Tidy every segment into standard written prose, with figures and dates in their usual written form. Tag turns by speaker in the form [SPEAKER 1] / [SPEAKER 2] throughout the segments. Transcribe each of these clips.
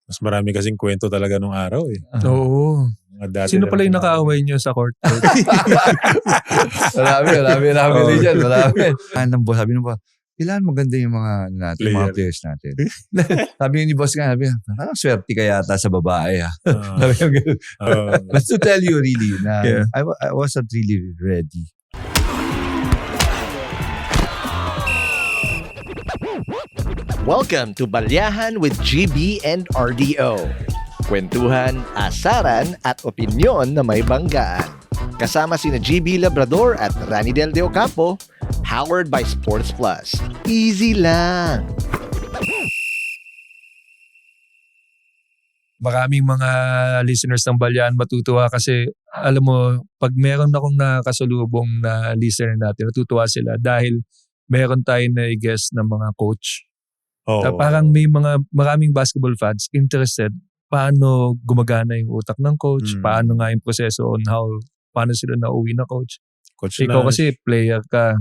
[SPEAKER 1] Mas marami kasing kwento talaga nung araw eh.
[SPEAKER 2] Oo.
[SPEAKER 1] Mga dati
[SPEAKER 2] Sino
[SPEAKER 1] na
[SPEAKER 2] pala
[SPEAKER 1] lang
[SPEAKER 2] yung
[SPEAKER 1] mga-
[SPEAKER 2] nakaaway niyo sa court?
[SPEAKER 3] Marami rin dyan. Marami. Sabi nung pa, kailan maganda yung mga, natin,
[SPEAKER 1] Player.
[SPEAKER 3] mga players natin. Sabi ni boss nga, parang swerte ka yata sa babae. Ha?
[SPEAKER 1] Ah,
[SPEAKER 3] Sabi yung ganun. But to tell you really, na
[SPEAKER 2] Yeah.
[SPEAKER 3] I wasn't really ready.
[SPEAKER 4] Welcome to Balyahan with GB and RDO. Kwentuhan, asaran at opinyon na may banggaan. Kasama sina GB Labrador at Rani Del De Ocampo, powered by Sports Plus. Easy lang!
[SPEAKER 2] Maraming mga listeners ng Balyahan matutuwa kasi alam mo, pag meron akong nakasalubong na listener natin, natutuwa sila dahil meron tayong na-guest ng mga coach.
[SPEAKER 1] Oo.
[SPEAKER 2] Parang may maraming basketball fans interested paano gumagana yung utak ng coach, paano nga yung proseso on paano sila nauwi na coach.
[SPEAKER 1] Coach
[SPEAKER 2] Ikaw
[SPEAKER 1] na,
[SPEAKER 2] kasi player ka,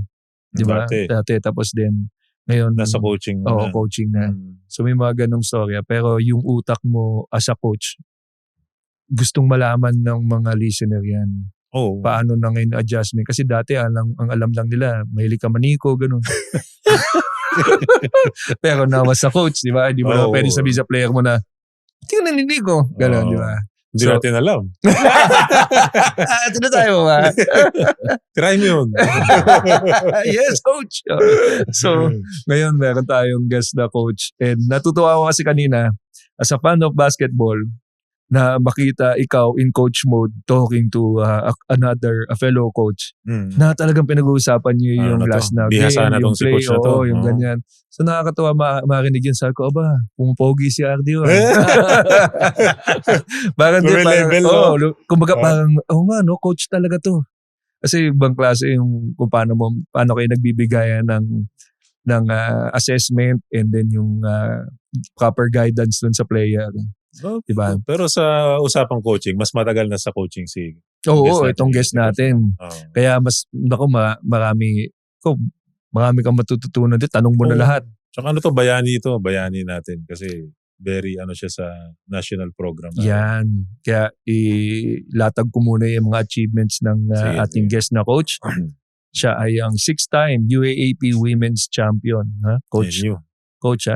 [SPEAKER 2] di ba?
[SPEAKER 1] Dati.
[SPEAKER 2] Tapos din, ngayon,
[SPEAKER 1] nasa coaching
[SPEAKER 2] Oo, coaching na. So may mga ganong storya. Pero yung utak mo as a coach, gustong malaman ng mga listener yan.
[SPEAKER 1] Oo.
[SPEAKER 2] Paano na ngayon adjustment. Kasi dati ang alam lang nila, mahilig ka maniko, ganun. Pero now as a coach, di ba? Di mo na pwede sabihin sa player mo na, hindi ka naniniko. Ganun, di ba?
[SPEAKER 1] Hindi natin alam.
[SPEAKER 2] Ito na tayo ba?
[SPEAKER 1] Try mo yun.
[SPEAKER 2] Yes, coach. So, ngayon meron tayong guest na coach. And natutuwa ako kasi kanina, as a fan of basketball, na makita ikaw in coach mode talking to a fellow coach na talagang pinag-uusapan niyo yung last na game, yung
[SPEAKER 1] si
[SPEAKER 2] play,
[SPEAKER 1] coach na to.
[SPEAKER 2] yung ganyan. So nakakatawa marinig yun. Sabi ko, pumapogi si RDO. Parang kumbaga parang, coach talaga to. Kasi ibang klase yung kung paano kayo nagbibigayan ng assessment and then yung proper guidance dun sa player. Diba?
[SPEAKER 1] Pero sa usapang coaching, mas matagal na sa coaching si
[SPEAKER 2] itong guest natin. Kaya marami kang matututunan dito. Tanong mo na lahat.
[SPEAKER 1] Tsaka bayani natin kasi very siya sa national program.
[SPEAKER 2] Yan. Kaya ilatag ko muna yung mga achievements ng ating guest na coach. Siya ay ang 6-time UAAP Women's Champion. Coach. Coach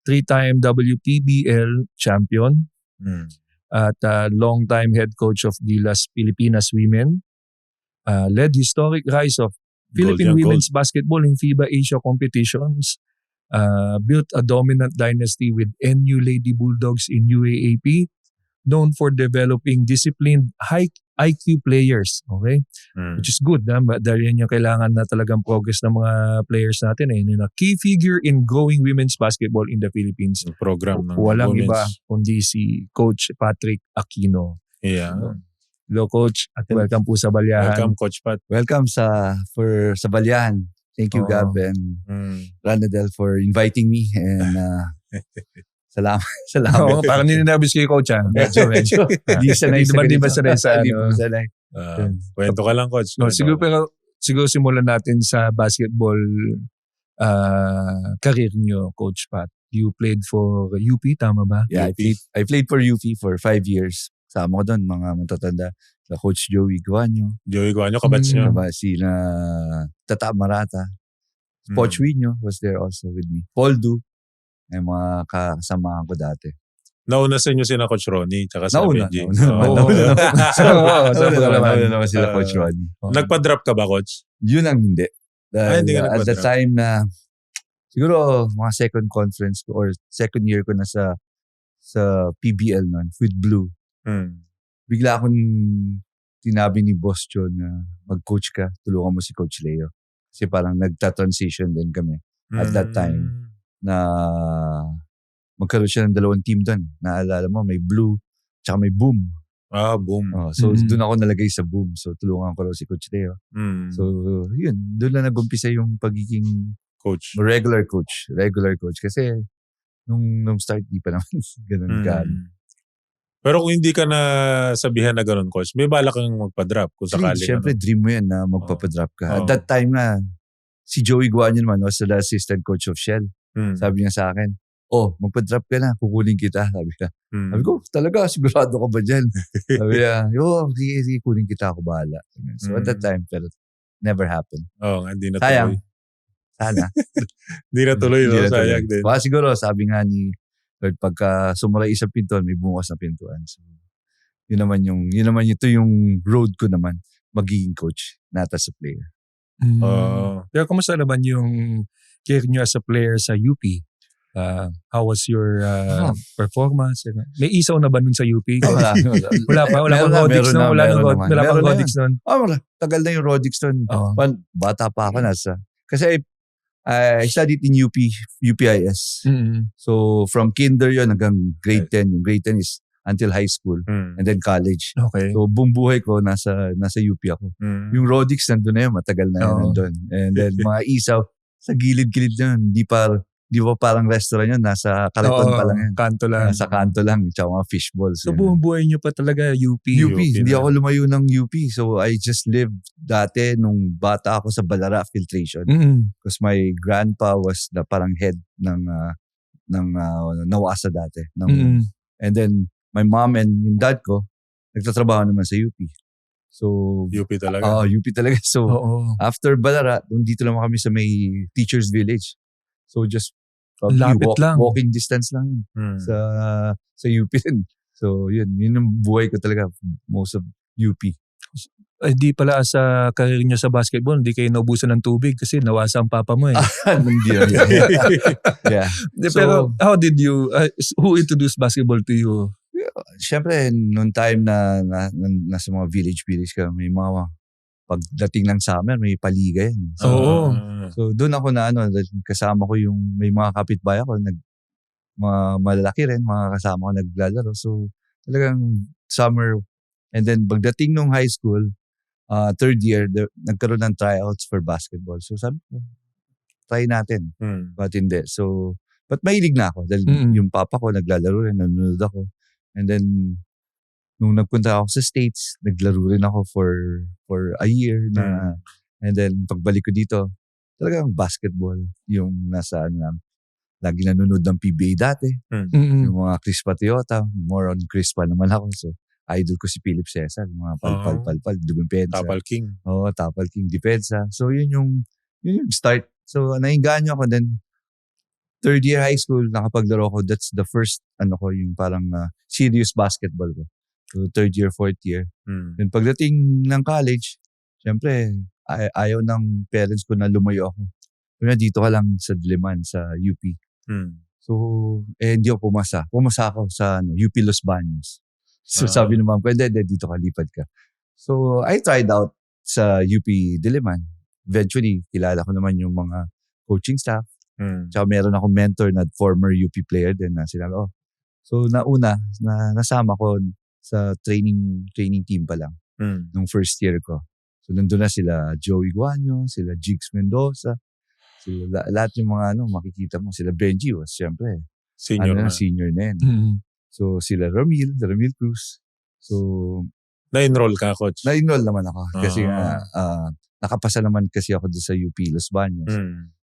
[SPEAKER 2] 3-time WPBL champion at long-time head coach of Gilas Pilipinas Women. Led historic rise of Philippine women's basketball in FIBA Asia competitions. Built a dominant dynasty with NU Lady Bulldogs in UAAP. Known for developing disciplined high IQ players. Okay? Which is good. Dahil yan yung kailangan na talagang progress ng mga players natin. Na key figure in growing women's basketball in the Philippines.
[SPEAKER 1] Yung program ng
[SPEAKER 2] Walang
[SPEAKER 1] women's.
[SPEAKER 2] iba kundi si Coach Patrick Aquino.
[SPEAKER 1] Yeah.
[SPEAKER 2] Hello Coach at welcome po sa Balyahan.
[SPEAKER 1] Welcome Coach Pat.
[SPEAKER 3] Welcome sa Balyahan. Thank you, Gab and Ranadel for inviting me and salamat.
[SPEAKER 2] Oo, parang nininabis kayo Coach. Medyo. Di ba sanay sa
[SPEAKER 1] Kwento ka lang Coach.
[SPEAKER 2] Siguro simulan natin sa basketball career nyo, Coach Pat. You played for UP, tama ba?
[SPEAKER 3] Yeah, I played for UP for 5 years. Sama ko doon, mga matatanda. Coach Joey Guanyo.
[SPEAKER 1] Kabats nyo.
[SPEAKER 3] Sina Tata Marata. Poch Wino was there also with me. Paul Du. Ay mga kasamahan ko dati.
[SPEAKER 1] Nauna sa inyo sina Coach Ronnie tsaka sa Benji.
[SPEAKER 3] Nauna naman sila Coach Ronnie.
[SPEAKER 1] Nagpa-drop ka ba Coach?
[SPEAKER 3] Yun ang hindi.
[SPEAKER 1] Hindi ka
[SPEAKER 3] at the time na siguro mga second conference ko or second year ko na sa PBL noon with Blue. Bigla akong tinabi ni Boss John na mag-coach ka, tulungan mo si Coach Leo. Kasi parang nagta-transition din kami at that time na magkaroon siya ng 2 team doon. Naalala mo, may Blue tsaka may Boom.
[SPEAKER 1] Boom.
[SPEAKER 3] So doon ako nalagay sa Boom. So tulungan ko raw si Coach Leo. So yun, doon na nag-umpisa yung pagiging
[SPEAKER 1] coach.
[SPEAKER 3] Regular coach. Kasi nung start di pa naman ganun ka.
[SPEAKER 1] Pero kung hindi ka na sabihan na ganun, Coach, may balak kang magpa-drop kung sakali.
[SPEAKER 3] Siyempre, dream mo yan na magpapadrop ka. At that time nga, si Joey Guanyo naman was the assistant coach of Shell. Sabi niya sa akin, magpa-drop ka na, kukunin kita. Sabi ko, talaga, sigurado ka ba dyan? Sabi niya, sige, kunin kita, ako bahala. So at that time, pero never happened.
[SPEAKER 1] Hindi na
[SPEAKER 3] Sayang.
[SPEAKER 1] tuloy.
[SPEAKER 3] Sana.
[SPEAKER 1] Hindi na tuloy, no? Sayang din.
[SPEAKER 3] Baka siguro, sabi nga ni Lord, pagka sumuray isang pintuan, may bukas na pintuan. So, yun naman ito yung road ko naman, magiging coach, not as a player.
[SPEAKER 2] Pero kumusta naman yung career nyo as a player sa UP? How was your performance? May isaw na ba nun sa UP? Wala pa? Wala pang Rodix nun? Wala pang Rodix nun?
[SPEAKER 3] Tagal na yung Rodix nun. Bata pa ako kasi I studied in UPIS. So from kinder yun hanggang grade 10. Yung grade 10 is until high school and then college.
[SPEAKER 2] Okay.
[SPEAKER 3] So buong buhay ko nasa UP ako. Yung Rodix nandun na yun, matagal na yun nandun. And then mga isaw sa gilid-gilid na yun. Di ba parang restaurant yun, nasa kariton pa lang yan.
[SPEAKER 2] Kanto lang.
[SPEAKER 3] Nasa kanto lang, tsaka mga fishballs.
[SPEAKER 2] So buong buhay nyo pa talaga UP?
[SPEAKER 3] UP. Hindi ako lumayo ng UP. So I just lived dati nung bata ako sa Balara Filtration. Because my grandpa was the parang head ng Nawasa dati. And then my mom and yung dad ko, nagtatrabaho naman sa UP. So
[SPEAKER 1] UP talaga?
[SPEAKER 3] UP talaga. So after Balara, dito lang kami sa may Teachers Village. So just
[SPEAKER 2] lapit lang.
[SPEAKER 3] Walking distance lang yun sa UP din. So yun yung buhay ko talaga, most of UP.
[SPEAKER 2] Di pala sa career nyo sa basketball, hindi kayo naubusan ng tubig kasi nawasa ang papa mo eh.
[SPEAKER 3] Hindi. Yeah.
[SPEAKER 2] Pero how did you, who introduced basketball to you?
[SPEAKER 3] Siyempre, noong time na nasa mga village ka, may mga pagdating ng summer, may paliga yan. So doon ako kasama ko yung may mga kapitbahay ako, mga malalaki rin, mga kasama ko naglalaro. So talagang summer. And then pagdating nung high school, third year, nagkaroon ng tryouts for basketball. So sabi ko, try natin. But hindi. So, but mahilig na ako. Dahil yung papa ko naglalaro rin, nanonood ako. And then, nung nagpunta ako sa States, naglaro rin ako for a year na, and then pagbalik ko dito, talagang basketball yung nasa lagi nanonood ng PBA dati. Yung mga Chris Patiota, more on Chris pa naman ako. So, idol ko si Philip Cesar, yung mga palpal, Dubenpensa.
[SPEAKER 1] Tapal King.
[SPEAKER 3] Tapal King, Depensa. So, yun yung start. So, nainganyo ako. Then, third year high school, nakapaglaro ko. That's the first, yung parang serious basketball ko. So, third year, fourth year. Then pagdating ng college, syempre, ayaw ng parents ko na lumayo ako. Kaya dito ka lang sa Diliman, sa UP. So, hindi ako pumasa. Pumasa ako sa UP Los Baños. So, sabi naman, pwede, dito ka, lipad ka. So, I tried out sa UP Diliman. Eventually, kilala ko naman yung mga coaching staff. Tsaka meron akong mentor na former UP player din na sinabi, So, nasama ko sa training team pa lang nung first year ko. So, nandun na sila Joey Guanyo, sila Jigs Mendoza, sila, lahat yung mga makikita mo. Sila Benji was siyempre senior na yun. So, sila Ramil Cruz. So,
[SPEAKER 1] na-enroll ka, coach?
[SPEAKER 3] Na-enroll naman ako. Kasi nakapasa naman kasi ako doon sa UP Los Baños.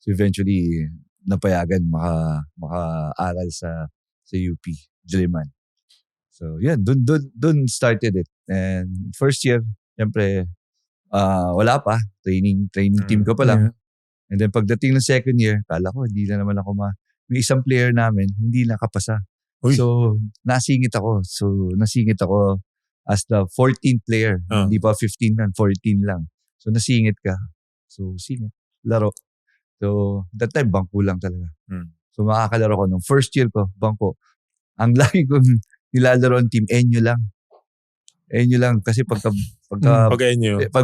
[SPEAKER 3] So, eventually, napayagan maka-aral sa UP Diliman. So, yan. Dun started it. And first year, siyempre, wala pa. Training team ko pa lang. And then, pagdating ng second year, kala ko, hindi na naman ako may isang player namin, hindi nakapasa.
[SPEAKER 1] Uy.
[SPEAKER 3] So, nasingit ako. As the 14th player. Hindi pa 15 lang, 14 lang. So, nasingit ka. So, singit. Laro. So, that time, bangko lang talaga. So, makakalaro ko. Nung first year ko, bangko. Ang lagi kong nilalaro ang team, Enyo lang. Kasi pag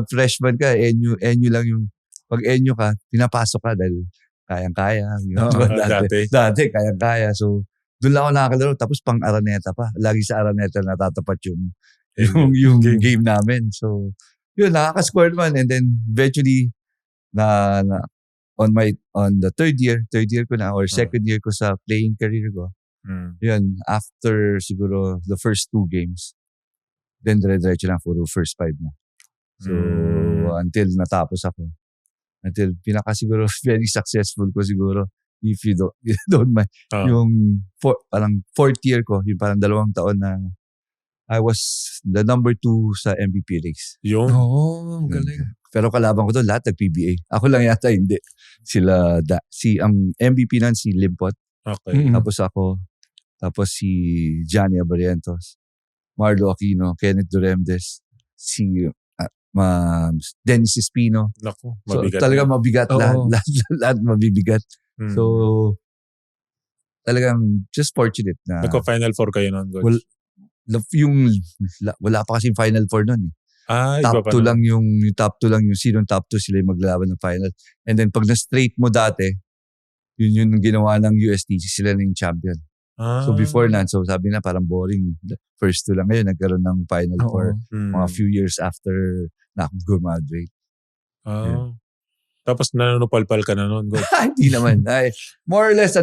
[SPEAKER 3] freshman ka, Enyo lang yung, pag Enyo ka, pinapasok ka dahil kayang-kaya. Dati, kayang-kaya. So, doon lang ako nakakalaro. Tapos pang Araneta pa. Lagi sa Araneta natatapat yung game namin. So, yun, nakaka-score naman. And then, eventually, on the third year ko na, or second year ko sa playing career ko, yun, after siguro the first 2 games, then dire-diretso lang for the first 5 na. So, until natapos ako. Until pinaka siguro very successful ko siguro if you don't mind.
[SPEAKER 1] Ah.
[SPEAKER 3] Yung parang fourth year ko, yung parang 2 taon na I was the number 2 sa MVP race.
[SPEAKER 1] Yung?
[SPEAKER 2] Oo, galing.
[SPEAKER 3] Pero kalaban ko doon, lahat nag-PBA. Ako lang yata hindi. Ang MVP nun, si Limpot.
[SPEAKER 1] Okay.
[SPEAKER 3] Tapos ako, tapos si Johnny Abarientos, Marlo Aquino, Kenneth Duremdes, si Dennis Espino.
[SPEAKER 1] Naku,
[SPEAKER 3] So,
[SPEAKER 1] mabigat.
[SPEAKER 3] talagang mabigat lahat.
[SPEAKER 2] Oo.
[SPEAKER 3] Lahat mabibigat.
[SPEAKER 1] Hmm.
[SPEAKER 3] So, talagang just fortunate na
[SPEAKER 1] Nagko-Final Four kayo nun, Coach?
[SPEAKER 3] wala pa kasing Final Four nun.
[SPEAKER 1] Iba pa
[SPEAKER 3] Top 2
[SPEAKER 1] nun.
[SPEAKER 3] lang yung top 2 lang yung sinong top 2 sila yung maglalaban ng final. And then pag na-straight mo dati, yun yung ginawa ng USTC, sila na yung champion. So before na, so sabi na parang boring. First 2 lang ngayon, nagkaroon ng Final Four mga few years after na akong graduate. Yeah.
[SPEAKER 1] Tapos nanunupalpal ka na nun, Coach?
[SPEAKER 3] Hindi naman. Ay, more or less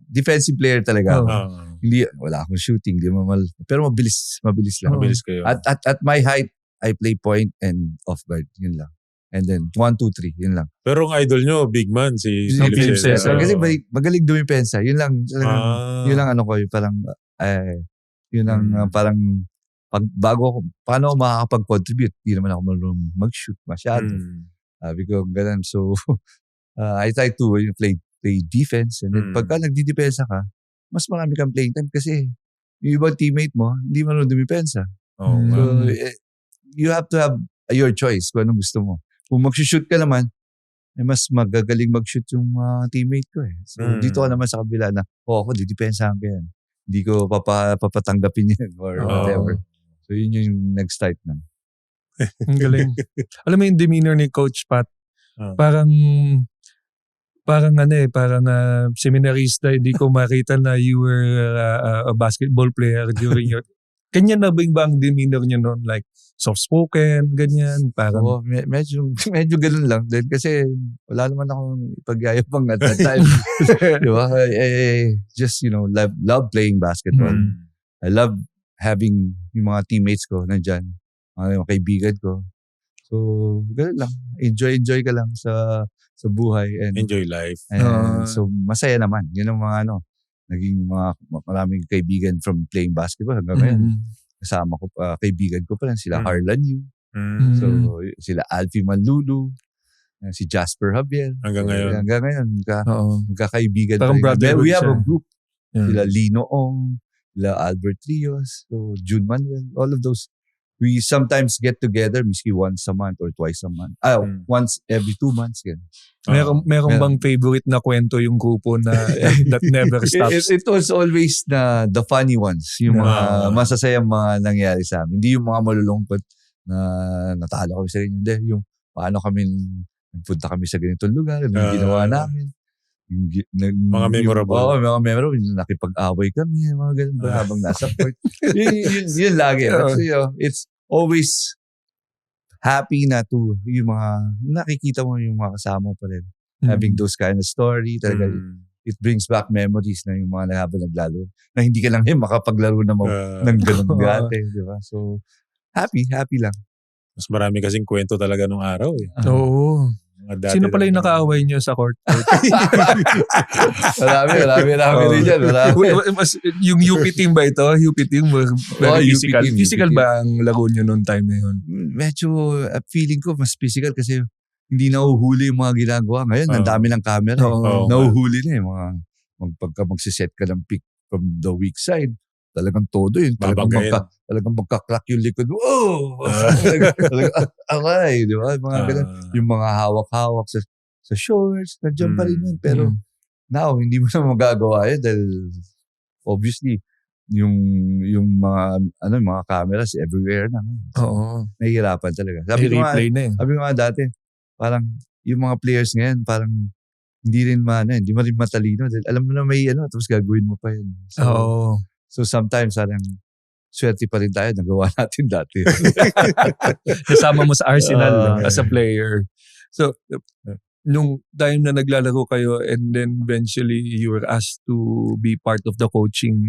[SPEAKER 3] defensive player talaga. Hindi, wala akong shooting, pero mabilis lang.
[SPEAKER 1] Mabilis kayo.
[SPEAKER 3] At my height, I play point and off guard, yun lang. And then 1, 2, 3, yun lang.
[SPEAKER 1] Pero ang idol nyo, big man, si
[SPEAKER 2] Philip
[SPEAKER 1] Philip
[SPEAKER 2] Cesar.
[SPEAKER 1] Cesar.
[SPEAKER 3] Kasi magaling dumipensa. Yun lang. Yun lang ko. Yung parang, yun lang parang, paano ako makakapag-contribute? Hindi naman ako marunong mag-shoot masyado. Sabi ko, ganun. So, I try to play defense. And then, pagka nagdidepensa ka, mas marami kang playing time kasi yung ibang teammate mo, hindi marunong dumipensa. So, you have to have your choice kung anong gusto mo. Kung mag-shoot ka naman, mas magagaling mag-shoot yung teammate ko eh. So, dito ka naman sa kabila na, ako, didepensahan ko yan. Hindi ko papatanggapin yan or whatever. So, yun yung nag-start na.
[SPEAKER 2] Ang galing. Alam mo yung demeanor ni Coach Pat, parang seminarista, hindi ko makita na you were a basketball player during your... Kanya na ba ang demeanor niya noon? Like, soft-spoken, ganyan, parang...
[SPEAKER 3] Medyo ganun lang. Then, kasi wala naman akong ipagyayabang at that time. Diba? Just, love playing basketball. I love having yung mga teammates ko nandyan. Mga kaibigan ko. So, ganun lang. Enjoy ka lang sa buhay. And,
[SPEAKER 1] enjoy life.
[SPEAKER 3] So, masaya naman. Yun ang mga naging maraming kaibigan from playing basketball hanggang ngayon. Kasama ko, kaibigan ko pa rin sila Harlan Yu. So, sila Alfie Manlulu, si Jasper Javier. Hanggang ngayon. Magkakaibigan.
[SPEAKER 2] Parang brotherhood
[SPEAKER 3] we have
[SPEAKER 2] siya.
[SPEAKER 3] a group. Sila Lino Ong, sila Albert Rios, so June Manuel, all of those. We sometimes get together, miski once a month or twice a month. Once every 2 months.
[SPEAKER 2] Meron bang favorite na kwento yung grupo na that never stops?
[SPEAKER 3] It was always the funny ones. Yung mga masasayang mga nangyari sa amin. Hindi yung mga malulungkot na natalo kami sa inyo. Hindi, yung paano kami nagpunta kami sa ganitong lugar, yung ginawa namin.
[SPEAKER 1] Mga memorable.
[SPEAKER 3] Mga memorable. Nakipag-away kami, mga ganun ba, habang nasa court. yun lagi. But, it's always happy na yung mga, nakikita mo yung mga kasama pa rin. Having those kind of story, talaga, it brings back memories na yung mga naglaro. Na hindi ka lang makapaglaro ng ganun dati. Diba? So, happy lang.
[SPEAKER 1] Mas marami kasing kwento talaga nung araw eh.
[SPEAKER 2] Oo. Sino pala yung nakaaway niyo sa court?
[SPEAKER 3] Marami rin yan.
[SPEAKER 2] Yung UP team ba ito? UP team, very physical.
[SPEAKER 3] UP team.
[SPEAKER 2] Physical ba ang laro niyo noong time na yun?
[SPEAKER 3] Medyo feeling ko mas physical kasi hindi nahuhuli yung mga ginagawa. Ngayon, ang dami ng camera. Nahuhuli na yung mga pagka magsiset ka ng pick from the weak side. Talagang todo yun. Talagang magka-clock yung likod. Oh! Aray, di ba? Mga ganun. Yung mga hawak-hawak sa shorts, nandiyan pa rin yun. Pero now, hindi mo na magagawa yun dahil obviously, yung mga cameras everywhere na.
[SPEAKER 2] Oo.
[SPEAKER 3] Nahihirapan talaga. Sabi ko nga dati, parang yung mga players ngayon, parang hindi rin hindi mo rin matalino. Dahil alam mo na may tapos gagawin mo pa yun. So sometimes swerte pa rin tayo, nagawa natin dati.
[SPEAKER 2] Kasama mo sa Arsenal as a player. So, nung time na naglalaro kayo and then eventually you were asked to be part of the coaching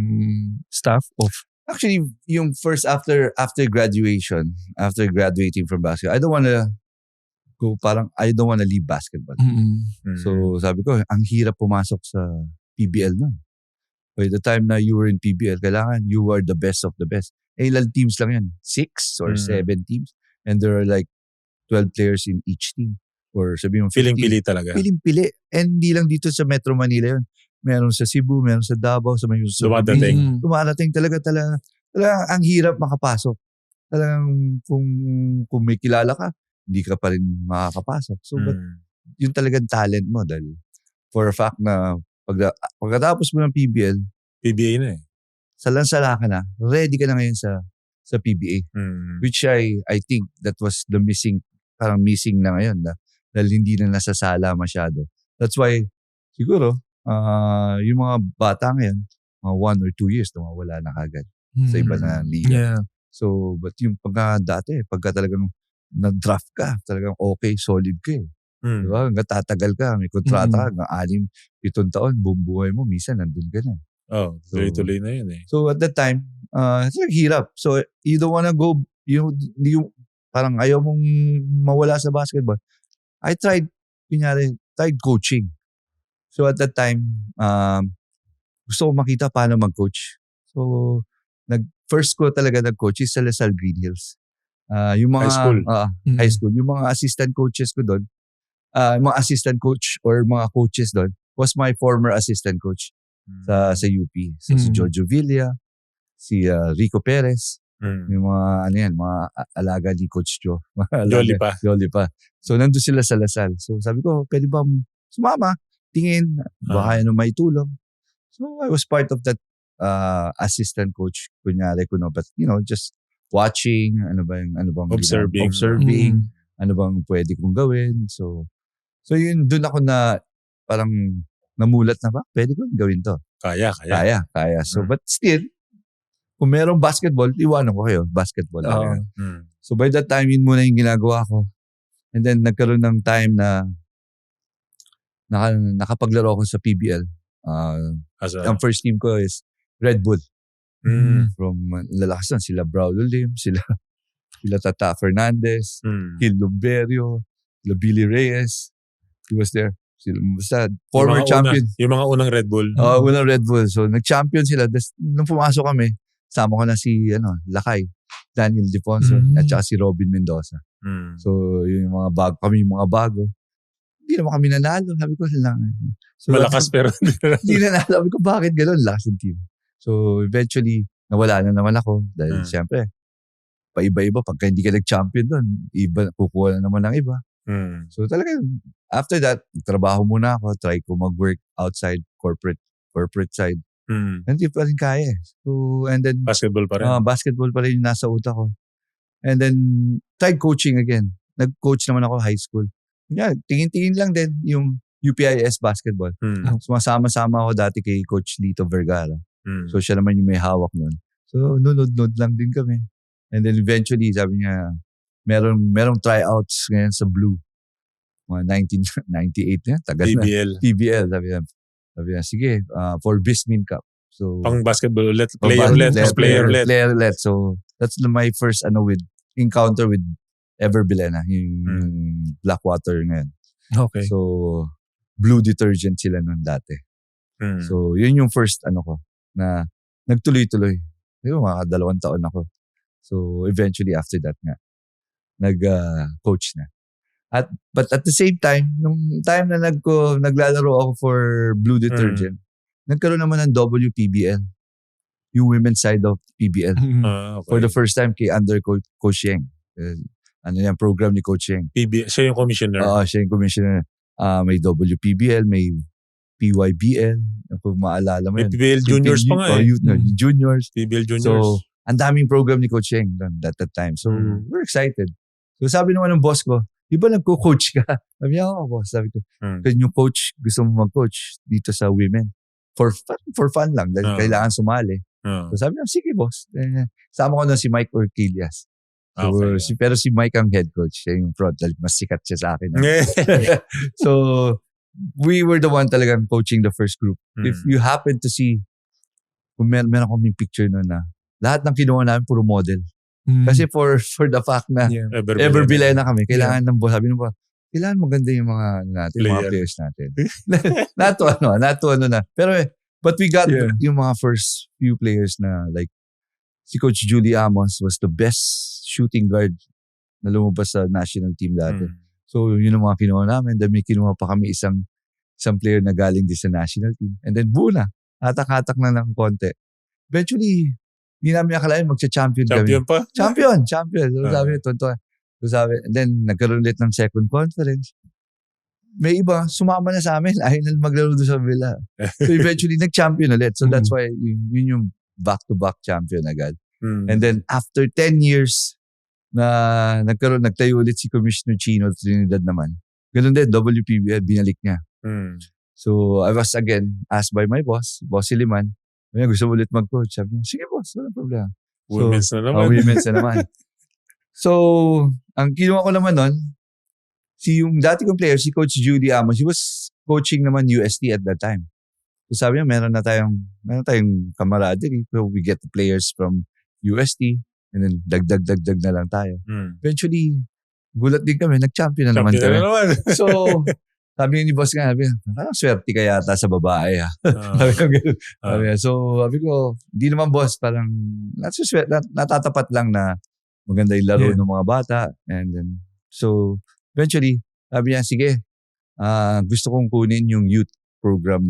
[SPEAKER 2] staff of...
[SPEAKER 3] Actually, yung first after graduation, after graduating from basketball, I don't want to parang I don't wanna leave basketball. So sabi ko, ang hirap pumasok sa PBL nun. By the time na you were in PBL, kailangan you were the best of the best. Ilang teams lang yan? 6 or 7 teams. And there are like 12 players in each team. Or sabihin mo 15.
[SPEAKER 1] Piling-pili talaga.
[SPEAKER 3] Piling-pili. And hindi lang dito sa Metro Manila yun. Meron sa Cebu, meron sa Davao, sa
[SPEAKER 1] Dumadating.
[SPEAKER 3] Dumadating talaga. Ang hirap makapasok. Talagang kung may kilala ka, hindi ka pa rin makakapasok. So, but yun talagang talent mo dahil for a fact na pagkatapos mo ng PBL,
[SPEAKER 1] PBA na eh.
[SPEAKER 3] Salang-sala ka na, ready ka na ngayon sa PBA. Which I think that was the missing na ngayon dahil hindi na nasasala masyado. That's why, siguro, yung mga bata ngayon, mga 1 or 2 years, wala na kagad sa iba na liga.
[SPEAKER 2] Yeah.
[SPEAKER 3] So, but yung dati, pagka talagang na-draft ka, talagang okay, solid ka eh. Diba? Hanggang tatagal ka, may kontrata ka, hanggang 6-7 taon, buong buhay mo, minsan nandun ka na.
[SPEAKER 1] Tuloy-tuloy na yun eh.
[SPEAKER 3] So at that time, it's like hirap. So you don't wanna go, parang ayaw mong mawala sa basketball. I tried coaching. So at that time, gusto ko makita paano mag-coach. So first ko talaga nag-coach is sa Lasal Green Hills. Yung mga
[SPEAKER 1] High school.
[SPEAKER 3] High school. Yung mga assistant coaches ko doon, mga assistant coach or mga coaches doon was my former assistant coach sa UP. So si Jojo Villa, si Rico Perez, yung mga alaga ni Coach Joe. Jolly pa. So nandun sila sa Lasal. So sabi ko, pwede ba sumama? Tingin, baka may tulong. So I was part of that assistant coach, kunyari ko, but just watching, ano bang observing, ano bang pwede kong gawin. So yun, dun ako na parang namulat na ba? Pwede ko gawin to.
[SPEAKER 1] Kaya.
[SPEAKER 3] So, but still, kung merong basketball, iwanan ko kayo, basketball. So by that time, yun muna yung ginagawa ko. And then nagkaroon ng time na nakapaglaro ako sa PBL. Ang first team ko is Red Bull. From lalakas na, sila Braulio Lim, sila Tata Fernandez, Gil Lumberio, sila Billy Reyes. He was there. Sila, former champion.
[SPEAKER 1] Yung mga unang Red Bull.
[SPEAKER 3] Unang Red Bull. So, nag-champion sila. Nung pumasok kami, sama ko na si Lakay, Daniel Defonso, at saka si Robin Mendoza. So, yung mga bago. Hindi naman kami nanalo. Sabi ko, so,
[SPEAKER 1] malakas pero
[SPEAKER 3] hindi nanalo. Sabi ko, bakit gano'n? Lakas ng team. So, eventually, nawala na naman ako. Dahil, siyempre, paiba-iba. Pagka hindi ka nag-champion doon, kukuha na naman ng iba. So, talaga, after that, trabaho muna ako. Try ko mag-work outside corporate side. Hindi pa rin kaya. So, and then,
[SPEAKER 1] basketball pa rin.
[SPEAKER 3] Basketball pa rin yung nasa utak ko. And then, tried coaching again. Nag-coach naman ako high school. Yeah, tingin-tingin lang din yung UPIS basketball. Sumasama-sama ako dati kay Coach Lito Vergara. So, siya naman yung may hawak nun. So, nunod-nod lang din kami. And then eventually, sabi niya, merong tryouts ngayon sa Blue. Mga 1998 na, tagal
[SPEAKER 1] PBL.
[SPEAKER 3] na. PBL. Sabi niya, sige, for Bismin Cup. So,
[SPEAKER 1] pang basketball ulit, player ulit.
[SPEAKER 3] So, that's my first encounter with Ever Bilena, yung Blackwater ngayon.
[SPEAKER 2] Okay.
[SPEAKER 3] So, Blue Detergent sila nun dati. So, yun yung first ko, na nagtuloy-tuloy. Mga 2 taon ako. So, eventually after that nga, nag-coach na. But at the same time, nung time na naglalaro ako for Blue Detergent, nagkaroon naman ng WPBL. Yung women's side of PBL.
[SPEAKER 1] Okay.
[SPEAKER 3] For the first time under Coach Yeng. Program ni Coach Yeng.
[SPEAKER 1] Siya yung commissioner.
[SPEAKER 3] Siya yung commissioner. May WPBL, may PYBL. Kung maalala mo yun.
[SPEAKER 1] PBL juniors pa nga eh.
[SPEAKER 3] Juniors.
[SPEAKER 1] PBL juniors.
[SPEAKER 3] So, ang daming program ni Coach Yeng at that time. So, we're excited. So, sabi naman ng boss ko, di ba nagko-coach ka? Sabi niya, boss. Sabi ko, kasi yung coach, gusto mo mag-coach dito sa women. For fun lang. Dahil kailangan sumali. So, sabi niya, sige boss. Sama ko na si Mike Orquillas. So, pero si Mike ang head coach. Siya yung front. Dahil mas sikat siya sa akin. So, we were the one talagang coaching the first group. If you happen to see, kung meron kaming picture nun na, lahat ng kinuha namin puro model. Kasi for the fact na Ever Bilena kami, kailangan ng boss. Sabi nung kailangan maganda yung mga natin, mga
[SPEAKER 1] Player.
[SPEAKER 3] players natin. not to ano na. Pero but we got yung mga first few players na like si Coach Julie Amos was the best shooting guard na lumabas sa national team dati. So yun ang mga kinuha namin. Then may kinuha pa kami isang player na galing din sa national team. And then buo na. Hatak-hatak na ng konti. Eventually, hindi namin akalain magcha-champion kami.
[SPEAKER 1] Champion pa?
[SPEAKER 3] Champion. So sabi, So sabi, and then nagkaroon ulit ng second conference. May iba, sumama na sa amin. Ayaw na maglaro doon sa Villa. So eventually, nag-champion ulit. So that's why yun yung back-to-back champion agad. And then after 10 years, na nagtayo ulit si Commissioner Chino Trinidad naman. Ganun din, WPBL, binalik niya. So I was again asked by my boss Siliman, gusto mo ulit mag-coach. Sabi niya, sige boss, wala problema.
[SPEAKER 1] Women's na naman.
[SPEAKER 3] Women's na naman. So, ang kinuha ko naman nun, yung dati kong player, si Coach Judy Amos, he was coaching naman UST at that time. So sabi niya, meron na tayong camaraderie. So we get the players from UST and then dagdag na lang tayo. Eventually, gulat din kami, nag-champion na naman kami. So, sabi ni boss nga, parang swerte ka yata sa babae. So, sabi ko, di naman boss, parang natatapat lang na maganda yung laro ng mga bata. And then, so, eventually, sabi niya, sige, gusto kong kunin yung youth program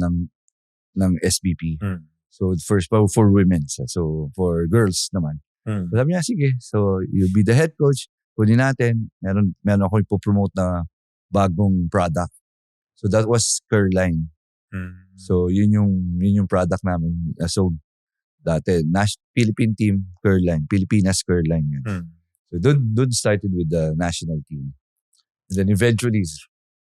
[SPEAKER 3] ng SBP. So, first, for women. So, for girls naman. So, sabi niya, sige. So, you'll be the head coach. Kunin natin. Meron ako ipopromote na bagong product. So, that was Curline. So, yun yung product namin. So, dati, Philippine team, Curline. Pilipinas Curline. So, doon started with the national team. And then eventually,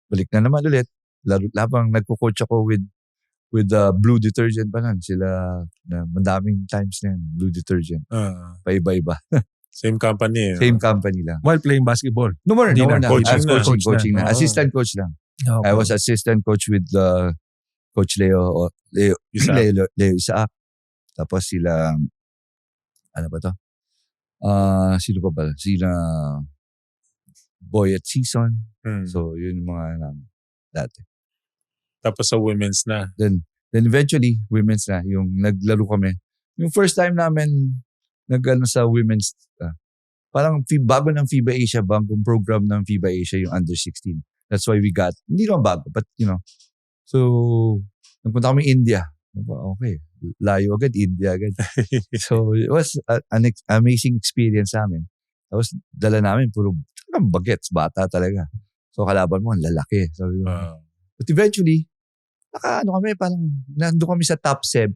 [SPEAKER 3] balik na naman ulit. Labang nagko-coach ako with Blue Detergent pa nun. Sila, na madaming times na yun, Blue Detergent. Paiba-iba.
[SPEAKER 1] Same company.
[SPEAKER 3] Same company lang.
[SPEAKER 2] While playing basketball?
[SPEAKER 3] No more.
[SPEAKER 1] Coaching
[SPEAKER 3] na. Assistant coach lang.
[SPEAKER 2] Okay.
[SPEAKER 3] I was assistant coach with Coach Leo Isaac. Tapos sila, ano ba to? Sino pa ba? Sila Boy at Season. So, yun yung mga dati.
[SPEAKER 1] Tapos sa women's na.
[SPEAKER 3] Then eventually, women's na. Yung naglaro kami. Yung first time namin sa women's, parang bago ng FIBA Asia, bagong program ng FIBA Asia, yung under 16. That's why we got, hindi naman bago, but so, nagpunta kami India. Okay, layo agad, India agad. So, it was an amazing experience namin. Tapos, dala namin, puro bagets, bata talaga. So, kalaban mo, ang lalaki. Sabi ko, but eventually, kami, parang, nandun kami sa top 8.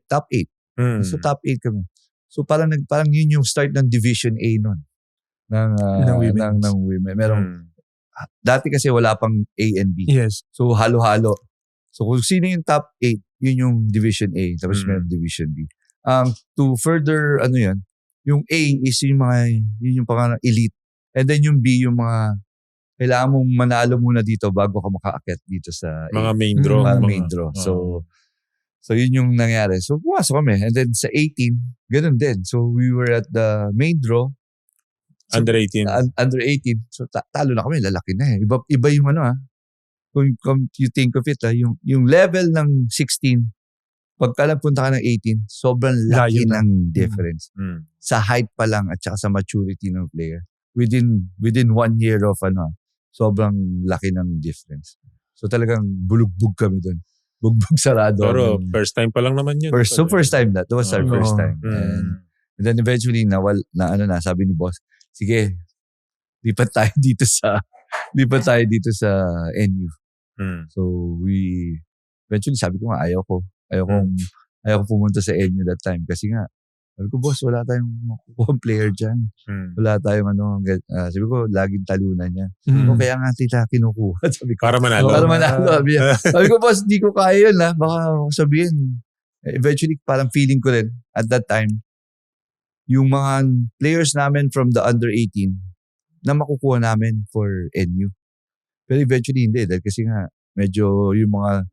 [SPEAKER 3] So, top 8 kami. So, parang yun yung start ng Division A nun. Ng women. Merong, dati kasi wala pang A and B.
[SPEAKER 2] Yes.
[SPEAKER 3] So, halo-halo. So, kung sino yung top 8, yun yung Division A. Tapos meron Division B. To further, yung A is yung mga elite. And then yung B, yung mga, kailangan mong manalo muna dito bago ka makaakyat dito sa A.
[SPEAKER 1] Mga main draw.
[SPEAKER 3] Main draw. So, yun yung nangyari. So, pumasok kami. And then sa 18, ganun din. So, we were at the main draw. So,
[SPEAKER 1] under 18.
[SPEAKER 3] Under 18. So, talo na kami. Lalaki na eh. Iba yung kung you think of it, yung level ng 16, pagka nagpunta ka ng 18, sobrang laki ng difference. Sa height pa lang at saka sa maturity ng player. Within 1 year of sobrang laki ng difference. So, talagang bulugbog kami doon. Bugbog sarado.
[SPEAKER 1] Pero first time pa lang naman yun.
[SPEAKER 3] First time that was our first time. And then eventually sabi ni boss, sige, lipat tayo dito sa NU. So we eventually sabi ko nga ayaw ko pumunta sa NU that time kasi nga sabi ko, boss, wala tayong makukuha player dyan. Wala tayong sabi ko, laging talunan niya. So, kaya nga tita, kinukuha. Sabi ko,
[SPEAKER 1] para manalo.
[SPEAKER 3] Sabi ko, boss, di ko kaya yun. Baka sabihin. Eventually, parang feeling ko rin, at that time, yung mga players namin from the under 18 na makukuha namin for NU. Pero eventually, hindi. Dahil kasi nga, medyo yung mga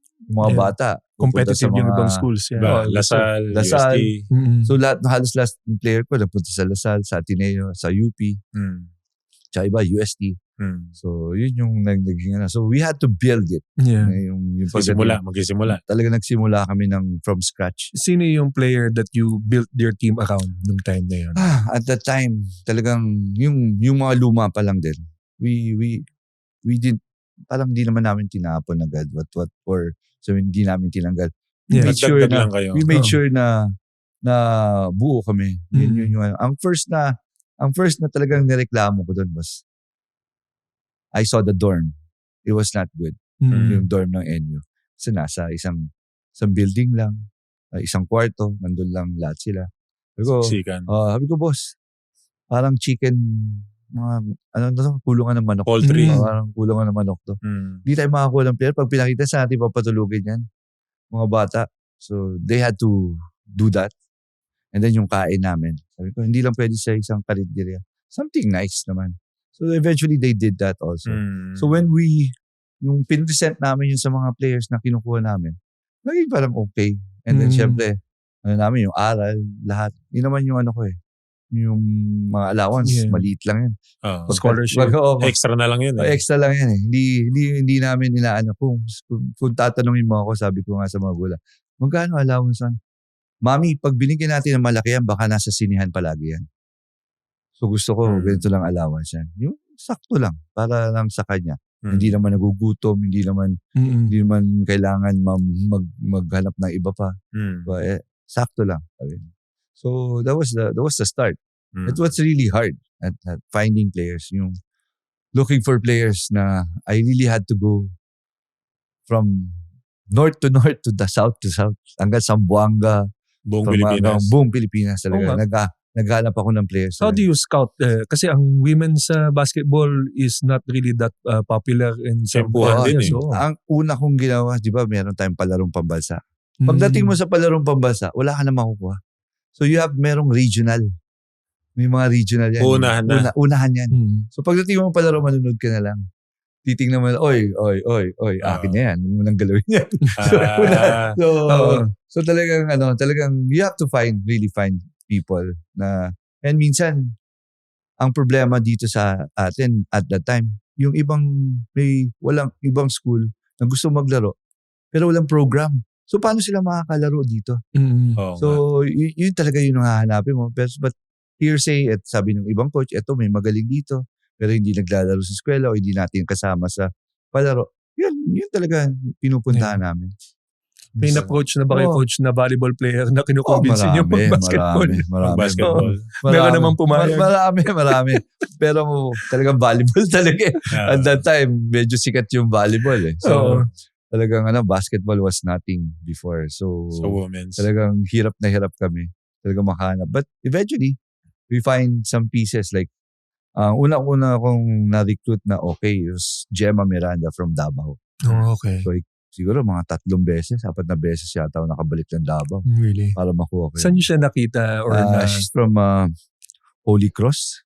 [SPEAKER 3] bata,
[SPEAKER 2] competitive yung ibang schools. Yeah.
[SPEAKER 1] Lasal,
[SPEAKER 3] Lasal.
[SPEAKER 1] UST.
[SPEAKER 3] So halos last player ko nagpunta sa Lasal, sa Ateneo, sa UP, tsaka iba, UST. So, yun yung naging ano. So, we had to build it.
[SPEAKER 2] Yeah.
[SPEAKER 3] Yung
[SPEAKER 1] Magsisimula.
[SPEAKER 3] Talaga nagsimula kami from scratch.
[SPEAKER 2] Sino yung player that you built your team around nung time na yun?
[SPEAKER 3] At that time, talagang yung mga luma pa lang din. We didn't, parang di naman namin tinapon agad. Or so hindi namin tinanggal. We made sure
[SPEAKER 1] Nagdagdag lang kayo.
[SPEAKER 3] we made sure na buo kami. Yun yung ang first na talagang nireklamo ko doon was I saw the dorm. It was not good. Yung dorm ng NU. Kasi nasa isang building lang, isang kwarto, nandun lang lahat sila. Sabi ko, boss, parang chicken, kulungan ng manok.
[SPEAKER 1] Poultry.
[SPEAKER 3] Parang kulungan ng manok to. Hindi tayo makakuha ng player. Pag pinakita sa atin, papatulugin yan. Mga bata. So, they had to do that. And then yung kain namin. Sabi ko, hindi lang pwede sa isang karinderya. Something nice naman. So eventually they did that also. So when yung pinresent namin yung sa mga players na kinukuha namin, naging parang okay. And then syempre, namin yung aral, lahat. Yun naman yung yung mga allowance, maliit lang yan.
[SPEAKER 2] Scholarship.
[SPEAKER 1] Extra na lang yun.
[SPEAKER 3] Extra lang yan eh. Hindi namin inaano. Kung tatanungin mo ako, sabi ko nga sa mga gula, magkano allowance yan? Mami, pag binigyan natin ng malaki yan, baka nasa sinihan palagi yan. So gusto ko, ganito lang allowance yan. Yung sakto lang, para lang sa kanya. Hindi naman nagugutom, hindi naman kailangan maghanap ng iba pa. Sakto lang. So that was the start. It was really hard at finding players. Yung looking for players na I really had to go from north to south to south. Hanggang Zamboanga. Buong Pilipinas talaga. Naghanap ako ng players.
[SPEAKER 2] How do you scout? Kasi ang women's basketball is not really that popular in
[SPEAKER 1] Sempuhan din eh.
[SPEAKER 3] Ang una kong ginawa, di ba, meron tayong palarong pambansa. Pagdating mo sa palarong pambansa, wala ka na makukuha. So you have merong regional. May mga regional yan. Unahan yan. So pagdating mo palaro, manunod ka na lang. Titingnan mo, oy, akin na yan. Hindi mo nang galawin yan. So talagang you have to really find people na, and minsan ang problema dito sa atin at that time, yung walang ibang school na gusto maglaro pero walang program. So paano sila makakalaro dito? So yun talaga yung hahanapin mo. But hearsay at sabi ng ibang coach, eto may magaling dito pero hindi naglalaro sa eskwela o hindi natin kasama sa palaro. Yun talaga pinupuntahan namin.
[SPEAKER 2] May na-approach na ba kayo, coach, na volleyball player na kinukonvince niyo mag-basketball?
[SPEAKER 3] Marami.
[SPEAKER 2] Meron naman pumayag.
[SPEAKER 3] Marami. Pero talagang volleyball talaga. At that time, medyo sikat yung volleyball eh. So, talagang basketball was nothing before. So
[SPEAKER 1] women's.
[SPEAKER 3] Talagang hirap na hirap kami. Talagang makahanap. But eventually, we find some pieces like, una-una akong na-recruit na okay, was Gemma Miranda from Davao.
[SPEAKER 2] Oh, okay.
[SPEAKER 3] So, siguro mga 4 beses, 4 na beses yata ako nakabalik ng Davao.
[SPEAKER 2] Really?
[SPEAKER 3] Para makuha ko.
[SPEAKER 2] Saan niyo siya nakita?
[SPEAKER 3] She's from Holy Cross.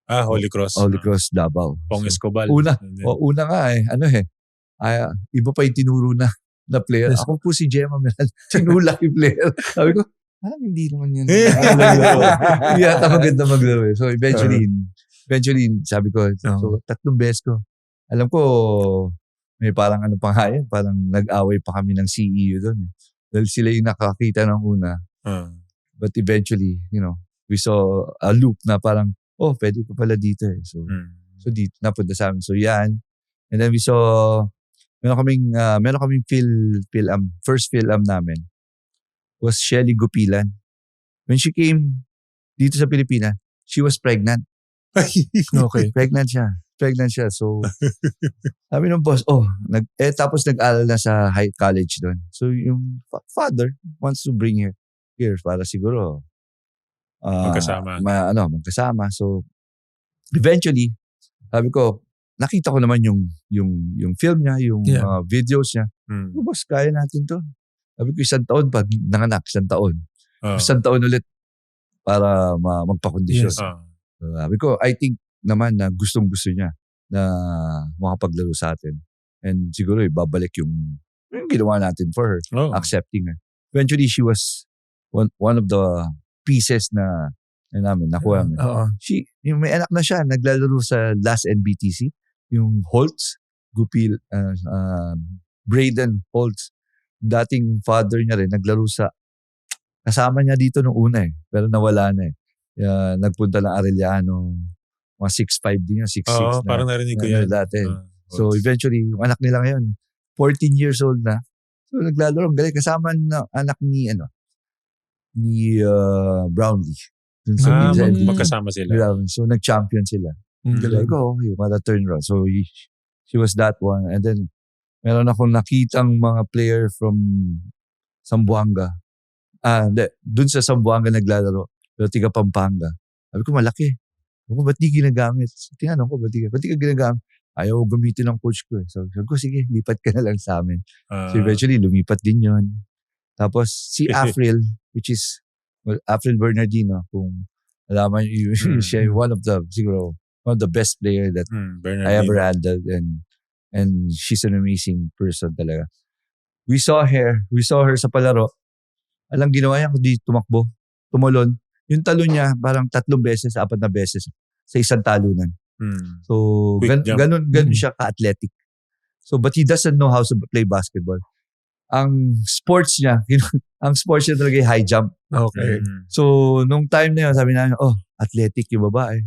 [SPEAKER 1] Holy Cross.
[SPEAKER 3] Holy Cross, Davao.
[SPEAKER 1] Pong Escobal.
[SPEAKER 3] Una nga eh. Iba pa yung tinuro na player.
[SPEAKER 2] Yes.
[SPEAKER 3] Ako po si Gemma Miranda. Tinulak yung player. Sabi ko, hindi naman yan. Hindi yata maganda maglaro. So eventually, sabi ko, so 3 beses ko. Alam ko, may parang parang nag-away pa kami ng CEO doon. Dahil sila yung nakakita ng una. But eventually, we saw a loop na parang, pwede ko pala dito eh. So dito, napunta sa amin. So yan. And then we saw, meron kaming film, first film namin was Shelly Gupilan. When she came dito sa Pilipinas, she was pregnant.
[SPEAKER 2] Okay.
[SPEAKER 3] Pregnant siya. So, sabi ng boss, tapos nag-aral na sa high college doon. So, yung father wants to bring her here para siguro magkasama. So, eventually, sabi ko, nakita ko naman yung film niya, yung videos niya. Boss, kaya natin to. Sabi ko, 1 taon pag nanganak, 1 taon. 1 taon ulit para magpakondisyon.
[SPEAKER 2] Yes.
[SPEAKER 3] Sabi ko, I think naman na gustong-gusto niya na makapaglaro sa atin. And siguro babalik yung ginawa natin for her, accepting her. Eventually, she was one of the pieces na namin, nakuha namin. Yung may anak na siya, naglalaro sa last NBTC. yung Holtz, Gupil, Braden Holtz, dating father niya rin, naglaro kasama niya dito nung una pero nawala na nagpunta lang Arellano, mga 6'5 din yan, 6'6 na.
[SPEAKER 1] Parang narinig ko yan.
[SPEAKER 3] Dati. So eventually, yung anak nila ngayon, 14 years old na. So naglalaro, ang galing. Kasama na anak ni Brownlee. Dun sa
[SPEAKER 1] magkasama sila.
[SPEAKER 3] So nag-champion sila. Like, you gotta turn around. So she was that one. And then, meron akong nakitang mga player from Zamboanga. Dun sa Zamboanga naglalaro. Pero tiga Pampanga. Sabi ko, malaki. Sabi ko, ba't di ginagamit? Tinanong ko, ba't di ka ginagamit? Ayaw gamitin ng coach ko. So, sabi ko, sige, lipat ka na lang sa amin. So eventually, lumipat din yon. Tapos, si Afril, which is, Afril Bernardino, kung alaman siya one of the best player that I ever handled. And she's an amazing person talaga. We saw her sa palaro. Alang ginawa niya, kundi tumakbo, tumalon. Yung talon niya, parang 3 beses, 4 na beses sa isang talunan. So, ganun siya ka-athletic. So, but he doesn't know how to play basketball. Ang sports niya talaga yung high jump.
[SPEAKER 2] Okay.
[SPEAKER 3] So, nung time na yun, sabi namin, athletic yung babae.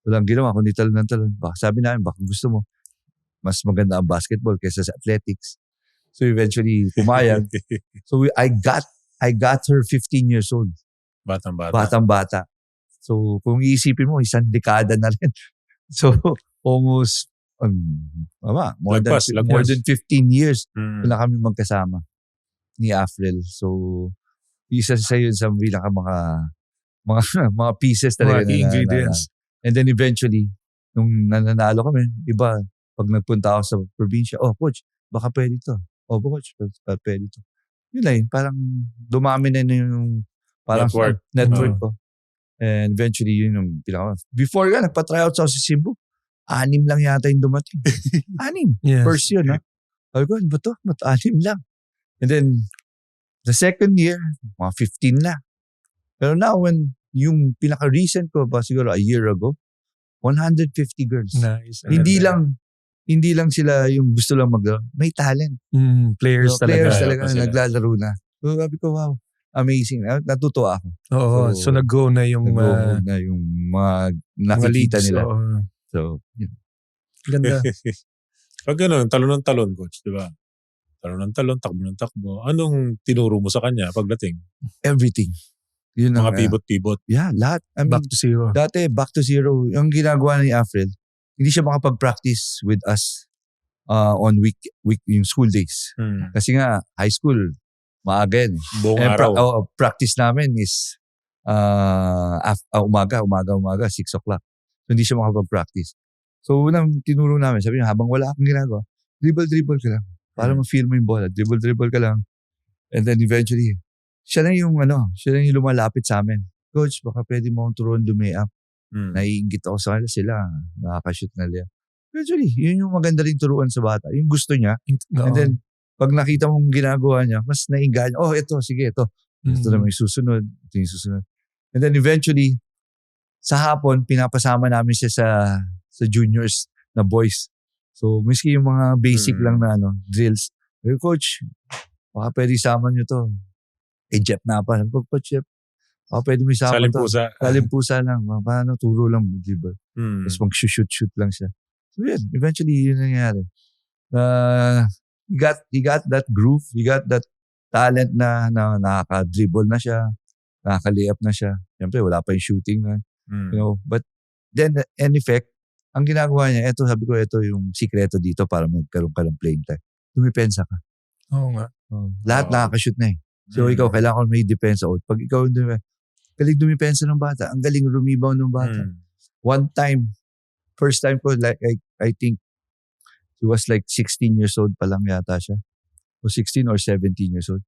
[SPEAKER 3] Walang ginawa, kundi talon ng talon. Sabi namin, baka gusto mo, mas maganda ang basketball kaysa sa athletics. So, eventually, pumayag. So, I got her 15 years old. Batang-bata. So, kung iisipin mo, isang dekada na rin. So, almost, more than 15 years na kami magkasama ni Afril. So, isa sa yun sa mga pieces talaga.
[SPEAKER 2] Mga ingredients.
[SPEAKER 3] And then eventually, nung nananalo kami, iba, pag nagpunta ako sa probinsya, coach, baka pwede to. Coach, baka pwede to. Yun na parang dumami na yung parang network ko. And eventually, yun yung before nga, nagpa-tryout sa Cebu. 6 lang yata yung dumating. 6.
[SPEAKER 2] Yes.
[SPEAKER 3] First yun, ha? Sabi ko, ba to? 6 lang. And then, the second year, mga 15 na. Pero now, when yung pinaka-recent ko, siguro a year ago, 150 girls.
[SPEAKER 2] Nice.
[SPEAKER 3] Hindi lang sila yung gusto lang maglaro. May talent.
[SPEAKER 2] Players talaga
[SPEAKER 3] naglalaro na. So, sabi ko, wow. Amazing. Natutuwa ako.
[SPEAKER 2] Oo. So nag-go na yung
[SPEAKER 3] mga nakikita nila. So, yun.
[SPEAKER 2] Ganda.
[SPEAKER 1] Pag gano'n, talon ng talon, coach, di ba? Talon ng talon, takbo ng takbo. Anong tinuro mo sa kanya pagdating?
[SPEAKER 3] Everything. Yun
[SPEAKER 1] mga pivot-pivot.
[SPEAKER 3] Yeah, lahat.
[SPEAKER 2] Back to zero.
[SPEAKER 3] Dati, back to zero. Yung ginagawa ni Afril, hindi siya makapag-practice with us on week yung school days. Kasi nga, high school, maaga yan.
[SPEAKER 1] Buong araw.
[SPEAKER 3] Practice namin is umaga, 6 o'clock. So, hindi siya makapag-practice. So, unang tinuro namin, sabi niya, habang wala akong ginagawa, dribble ka lang. Para ma-feel mo yung bola. Dribble ka lang. And then eventually, siya na yung lumalapit sa amin. Coach, baka pwede mo akong turuan lumi-up. Naiingit ako sa kanila, sila nakaka-shoot na nila. Eventually, yun yung maganda rin turuan sa bata. Yung gusto niya. And then, pag nakita mong ginagawa niya, mas naiingahan niya. Ito, sige, ito. Ito naman yung susunod. Ito yung susunod. And then eventually, sa hapon, pinapasama namin siya sa juniors na boys. So, miski yung mga basic lang na drills. Coach, baka pwede isama nyo to. Jeff na pa. Coach Jeff, baka pwede mo isama to. Salimpusa lang. Paano, turo lang. Diba? Tapos mag-shoot lang siya. So, yun. Eventually, yun nangyari. He got that groove. He got that talent na nakaka-dribble na siya. Nakaka-layup na siya. Siyempre, wala pa yung shooting na. You know, but then, in effect, ang ginagawa niya, sabi ko, ito yung sikreto dito para magkaroon ka ng playing time. Dumipensa ka.
[SPEAKER 2] Oo nga.
[SPEAKER 3] Lahat nakaka-shoot na eh. So, ikaw, kailangan may depensa. Pag ikaw, galing dumipensa ng bata. Ang galing rebound ng bata. First time ko, like, I think, he was like 16 years old pa lang yata siya. O 16 or 17 years old.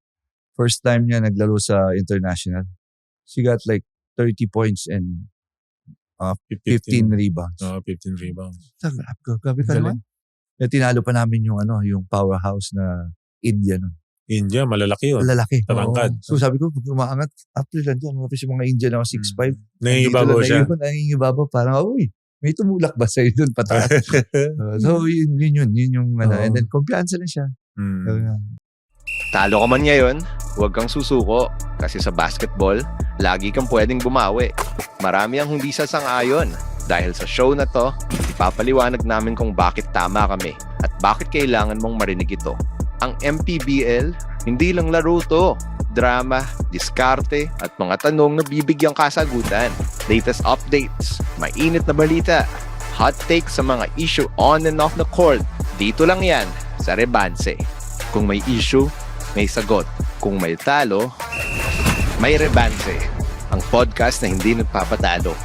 [SPEAKER 3] First time niya naglaro sa international. She got like 30 points and 15 rebounds.
[SPEAKER 1] 15 rebounds.
[SPEAKER 3] Grabe ka naman. Tinalo pa namin yung powerhouse na India nun.
[SPEAKER 1] India, malalaki yun.
[SPEAKER 3] Malalaki.
[SPEAKER 1] Tatangkad.
[SPEAKER 3] So sabi ko, pag umaangat, after lang dyan, kasi mga Indian ako 6'5".
[SPEAKER 1] Nangingibabaw siya.
[SPEAKER 3] Nangingibabaw. Parang, may tumulak ba sa'yo dun pataas? So, yun yung, and then, kumpiyansa na siya.
[SPEAKER 4] Talo ka man ngayon, huwag kang susuko kasi sa basketball, lagi kang pwedeng bumawi. Marami ang hindi sasang-ayon. Dahil sa show na to, ipapaliwanag namin kung bakit tama kami at bakit kailangan mong marinig ito. Ang MPBL, hindi lang laro to. Drama, diskarte, at mga tanong na bibigyang kasagutan. Latest updates, mainit na balita, hot takes sa mga issue on and off the court. Dito lang yan, sa Rebanse. Kung may issue, may sagot. Kung may talo, may Rebanse. Ang podcast na hindi nagpapatalo.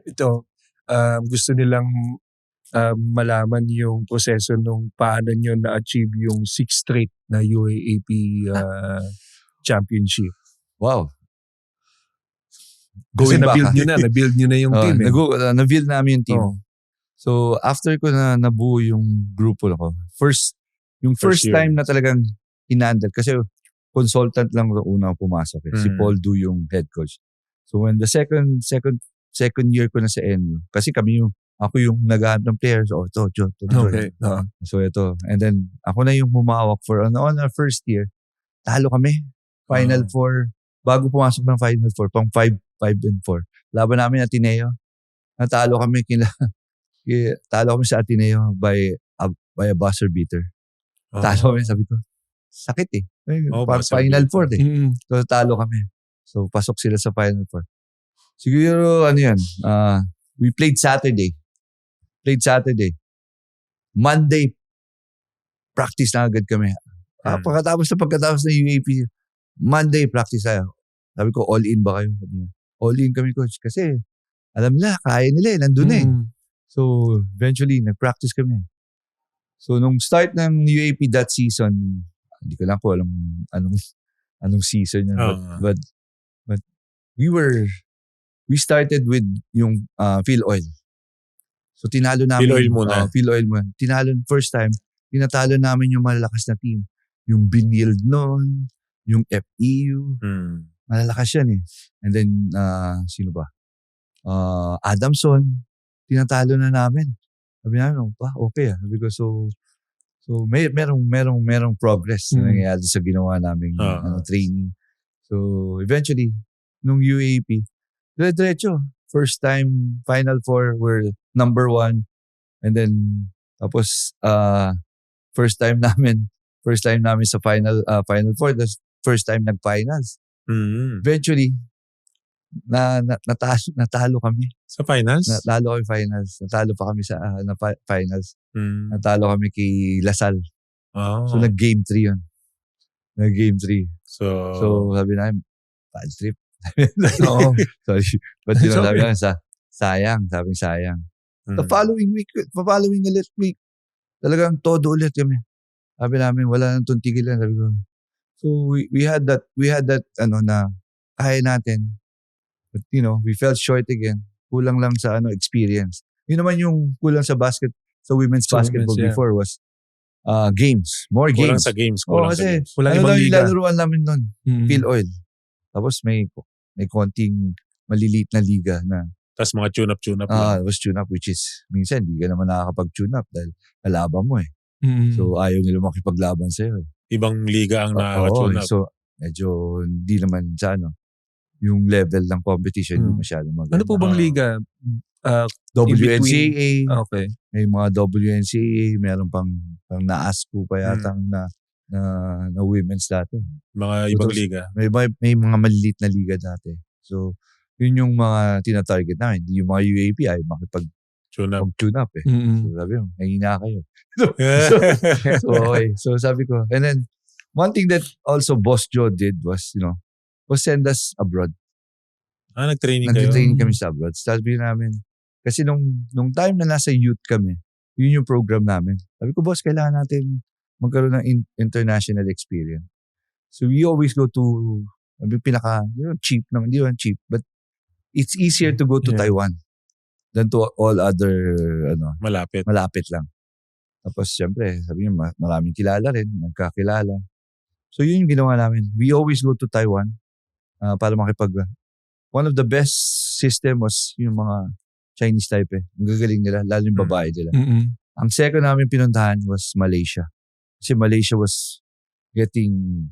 [SPEAKER 2] Ito, gusto nilang malaman yung proseso nung paano nyo na-achieve yung 6 straight na UAAP championship.
[SPEAKER 3] Wow.
[SPEAKER 2] Kasi na-build nyo na yung team.
[SPEAKER 3] Na-build namin yung team.
[SPEAKER 2] Oh.
[SPEAKER 3] So, after ko na nabuo yung grupo ko, first time na talagang hinandle, kasi consultant lang una pumasok. Si Paul Du yung head coach. So, when the second year ko na sa NU, kasi ako yung naghahanap ng players. Ito.
[SPEAKER 2] Okay.
[SPEAKER 3] So, ito. And then, ako na yung humawak on our first year. Talo kami. Final 4. Bago pumasok ng Final 4, pang 5 and 4. Laban namin Ateneo. Natalo kami sa Ateneo by a buzzer beater. Talo kami, sabi ko. Sakit eh. Final 4 eh. So, talo kami. So, pasok sila sa Final 4. Siguro, we played Saturday. Monday, practice na agad kami. Pagkatapos na UAP, Monday, practice tayo. Sabi ko, all in ba kayo? Sabi niya, all in kami, coach. Kasi, alam nila, kaya nila, nandun eh. So, eventually, nag-practice kami. So, nung start ng UAP that season, hindi ko lang po alam anong season yun. But we started with yung Phil Oil. So, tinalo namin.
[SPEAKER 1] Phil Oil muna.
[SPEAKER 3] First time, tinatalo namin yung malalakas na team. Yung Binild noon, yung FEU. Malalakas yan eh. And then, sino ba? Adamson, tinatalo na namin. Sabi namin, okay. Sabi ko, so merong progress na nangyayari sa ginawa namin training. So, eventually, nung UAP, diretso. First time, Final 4, we're number 1. And then, tapos, first time namin sa Final 4, that's first time nag-finals. Eventually, natalo kami.
[SPEAKER 1] Sa finals?
[SPEAKER 3] Natalo kami finals. Natalo pa kami sa finals. Natalo kami kay Lasal. So, nag-game 3 yun. Nag-game 3. So sabi namin, bad trip. Sorry. But yun, sabi namin, sayang. The following week, talagang todo ulit kami. Sabi namin, wala nang tuntigilan. Sabi ko. So, we had that, na kaya natin. But, we fell short again. Kulang lang sa, experience. Yun naman yung kulang sa women's basketball before was, games. More games.
[SPEAKER 1] Kulang sa games.
[SPEAKER 3] Kasi,
[SPEAKER 2] Walang ibang liga.
[SPEAKER 3] Laruan namin nun. Phil Oil. Tapos may konting maliliit na liga na.
[SPEAKER 1] Tapos mga tune-up lang.
[SPEAKER 3] It was tune-up, which is, minsan, hindi ka naman nakakapag-tune-up dahil kalaban mo eh. So, ayaw nila makipaglaban sa'yo eh.
[SPEAKER 1] Ibang liga ang nakaka-tune-up.
[SPEAKER 3] So, medyo hindi naman sa yung level ng competition yung masyadong maganda.
[SPEAKER 2] Ano po bang liga?
[SPEAKER 3] WNCAA.
[SPEAKER 2] Okay.
[SPEAKER 3] May mga WNCAA, meron pang na-ASCO pa yata na women's dati.
[SPEAKER 1] Mga ibang liga.
[SPEAKER 3] May mga maliliit na liga dati. So, yun yung mga tina-target namin. Hindi yung mga UAP ay tune up eh. So, sabi mo, nahina kayo. So, sabi ko. And then, one thing that also Boss Joe did was, was send us abroad.
[SPEAKER 1] Nag-training kayo?
[SPEAKER 3] Nag-training kami sa abroad. Sabi namin, kasi nung time na nasa youth kami, yun yung program namin. Sabi ko, boss, kailangan natin magkaroon ng international experience. So we always go to, cheap naman, hindi naman cheap, but it's easier to go to Taiwan than to all other, malapit lang. Tapos, siyempre, sabi niyo, maraming kilala rin, nagkakilala. So yun yung ginawa namin. We always go to Taiwan. para one of the best system was yung mga Chinese type Ang gagaling nila, lalo yung babae nila. Ang second namin pinuntahan was Malaysia. Kasi Malaysia was getting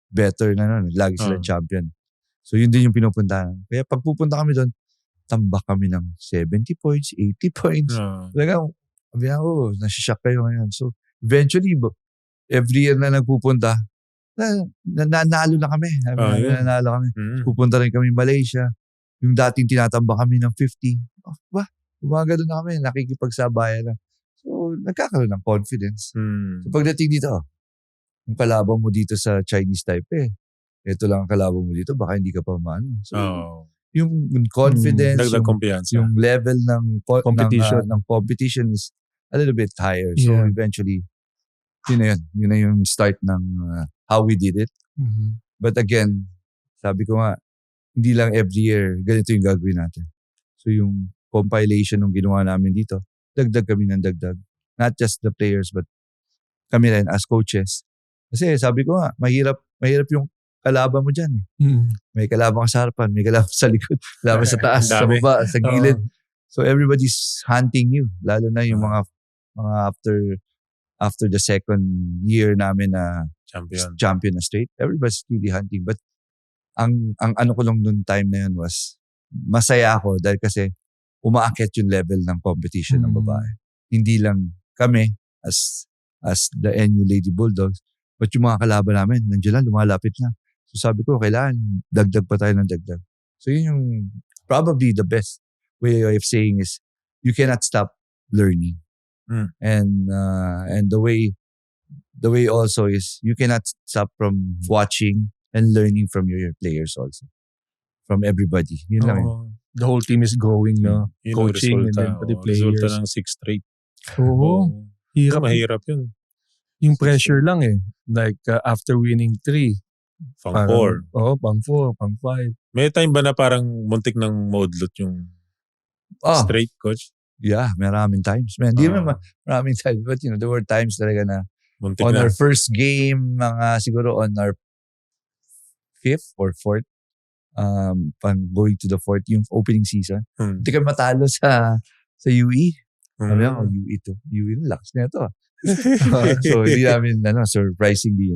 [SPEAKER 3] better na noon. Lagi sila champion. So yun din yung pinupuntahan. Kaya pag pupunta kami doon, tambak kami ng 70 points, 80 points. Talagang, sabi ako, nasishock kayo ngayon. So eventually, every year na nagpupunta, nanalo na kami. Nanalo kami. Pupunta rin kami Malaysia. Yung dating tinatamba kami ng 50. Umaga doon na kami. Nakikipagsabayan na. So, nagkakaroon ng confidence. So, pagdating dito, yung kalaban mo dito sa Chinese Taipei, ito lang ang kalaban mo dito, baka hindi ka pa maano. So, yung confidence, yung level ng competition is a little bit higher. So, eventually, yun na yung start ng how we did it. But again, sabi ko nga, hindi lang every year, ganito yung gagawin natin. So yung compilation ng ginawa namin dito, dagdag kami ng dagdag. Not just the players, but kami rin as coaches. Kasi sabi ko nga, mahirap yung kalaban mo dyan. May kalaban ka sa harapan, may kalaban sa likod, kalaban sa taas, sa baba, sa gilid. So everybody's hunting you. Lalo na yung mga after the second year namin na champion na straight, everybody's really hunting. But ang ano ko lang noon time na yun was masaya ako dahil kasi umaakit yung level ng competition ng babae. Hindi lang kami as the NU Lady Bulldogs, but yung mga kalaban namin, nandiyan lang, lumalapit na. So sabi ko, kailangan dagdag pa tayo ng dagdag. So yun yung probably the best way of saying is you cannot stop learning. And the way also is you cannot stop from watching and learning from your players also. From everybody. Yun lang yun.
[SPEAKER 2] The whole team is growing, no? Coaching and then the players.
[SPEAKER 1] Resulta ng 6 straight.
[SPEAKER 2] Hirap.
[SPEAKER 1] Mahirap yun.
[SPEAKER 2] Yung pressure lang Like after winning 3.
[SPEAKER 1] Pang 4.
[SPEAKER 2] Pang 4, pang 5.
[SPEAKER 1] May time ba na parang muntik ng maudlot yung straight, coach?
[SPEAKER 3] Yeah, maraming times. Hindi naman maraming times. But there were times talaga na
[SPEAKER 1] muntik
[SPEAKER 3] on
[SPEAKER 1] na.
[SPEAKER 3] our first game, siguro on our 5th or 4th, going to the 4th, yung opening season. Hindi kami matalo sa UE. Sabi ako, UE to. UE, lakas na ito. So, hindi namin, surprisingly,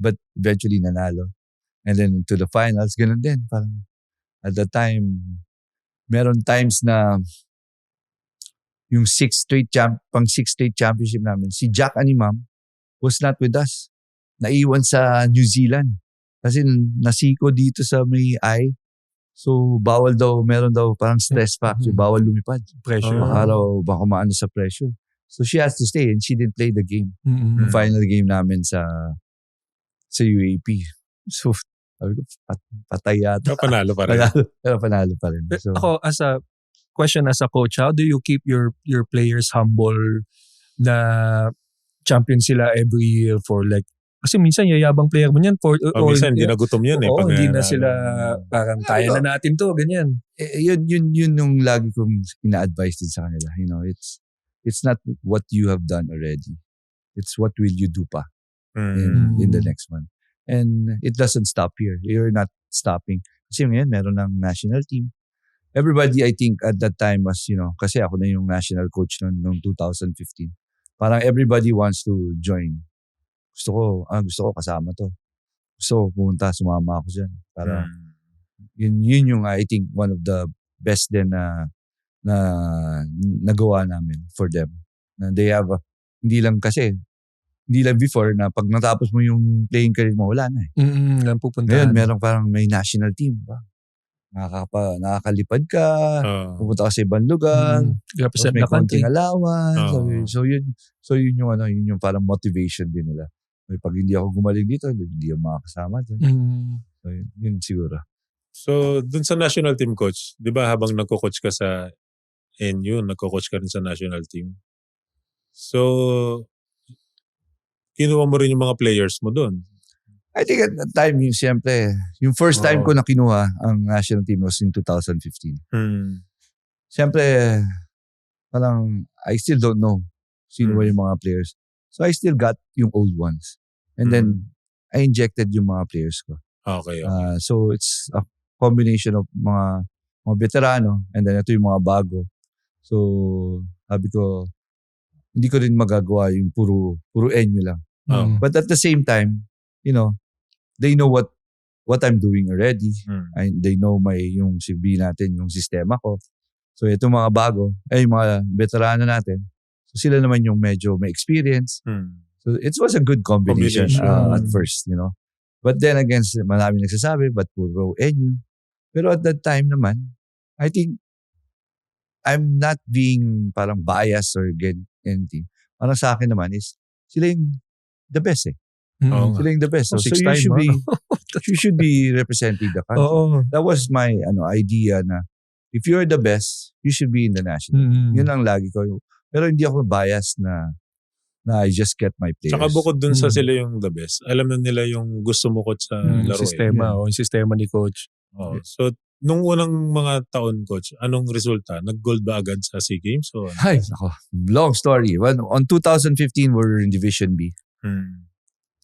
[SPEAKER 3] but eventually nanalo. And then to the finals, ganun din. Parang, at the time, meron times na yung 6th straight championship namin, si Jack Animam was not with us. Naiwan sa New Zealand. Kasi nasiko dito sa may eye. So, meron daw parang stress factor. Bawal lumipad.
[SPEAKER 2] Pressure.
[SPEAKER 3] Baka maano sa pressure. So, she has to stay and she didn't play the game. Yung final game namin sa UAP. So, sabi ko, patay yata.
[SPEAKER 1] Panalo pa rin.
[SPEAKER 3] Pero panalo pa rin. So,
[SPEAKER 2] ako, as a coach, how do you keep your players humble na champion sila every year for like, kasi minsan yayabang player mo niyan.
[SPEAKER 1] Minsan hindi nagutom yan
[SPEAKER 2] hindi na sila parang kaya na natin to, ganyan.
[SPEAKER 3] Yun yung lagi kong ina-advise din sa kanila. It's not what you have done already. It's what will you do pa in the next one. And it doesn't stop here. You're not stopping. Kasi ngayon, meron ng national team. Everybody, I think, at that time was, kasi ako na yung national coach noong 2015. Parang everybody wants to join. Gusto ko kasama to. Gusto ko pumunta, sumama ako dyan. Para, yun yung, I think, one of the best din na nagawa namin for them. Na they have, hindi lang before na pag natapos mo yung playing career mo, wala na
[SPEAKER 2] Lang pupuntahan.
[SPEAKER 3] Ngayon, meron parang may national team ba? Nakakalipad ka, pupunta ka sa ibang lugar, may konting allowance. So yun yung parang motivation din nila. Pag hindi ako gumaling dito, hindi ako makakasama doon. So yun siguro.
[SPEAKER 1] So dun sa national team, coach, di ba habang nagko-coach ka sa NU, nagko-coach ka rin sa national team. So kinuha mo rin yung mga players mo doon.
[SPEAKER 3] I think at that time, yung first time ko na kinuha ang national team was in 2015. Siyempre, parang I still don't know sino ba yung mga players. So I still got yung old ones. And then, I injected yung mga players ko.
[SPEAKER 1] Okay.
[SPEAKER 3] So it's a combination of mga veterano and then ito yung mga bago. So sabi ko, hindi ko rin magagawa yung puro enyo lang. But at the same time, they know what I'm doing already. They know yung sabihin natin, yung sistema ko. So itong mga bago, yung mga veterano natin, so sila naman yung medyo may experience. So it was a good combination. At first, But then again, marami nagsasabi, but puro enyo. Pero at that time naman, I think I'm not being parang biased or anything. Parang sa akin naman is, sila yung the best eh. Sila yung the best. So you should be representing the country. That was my idea na if you're the best, you should be in the national. Yun ang lagi ko. Pero hindi ako biased na I just get my players.
[SPEAKER 1] Tsaka bukod dun sa sila yung the best, alam na nila yung gusto mo coach sa laro.
[SPEAKER 2] Sistema, yung sistema ni coach.
[SPEAKER 1] So, nung unang mga taon, coach, anong resulta? Nag-gold ba agad sa SEA Games? O?
[SPEAKER 3] Ay, nako. Long story. On 2015, we were in Division B.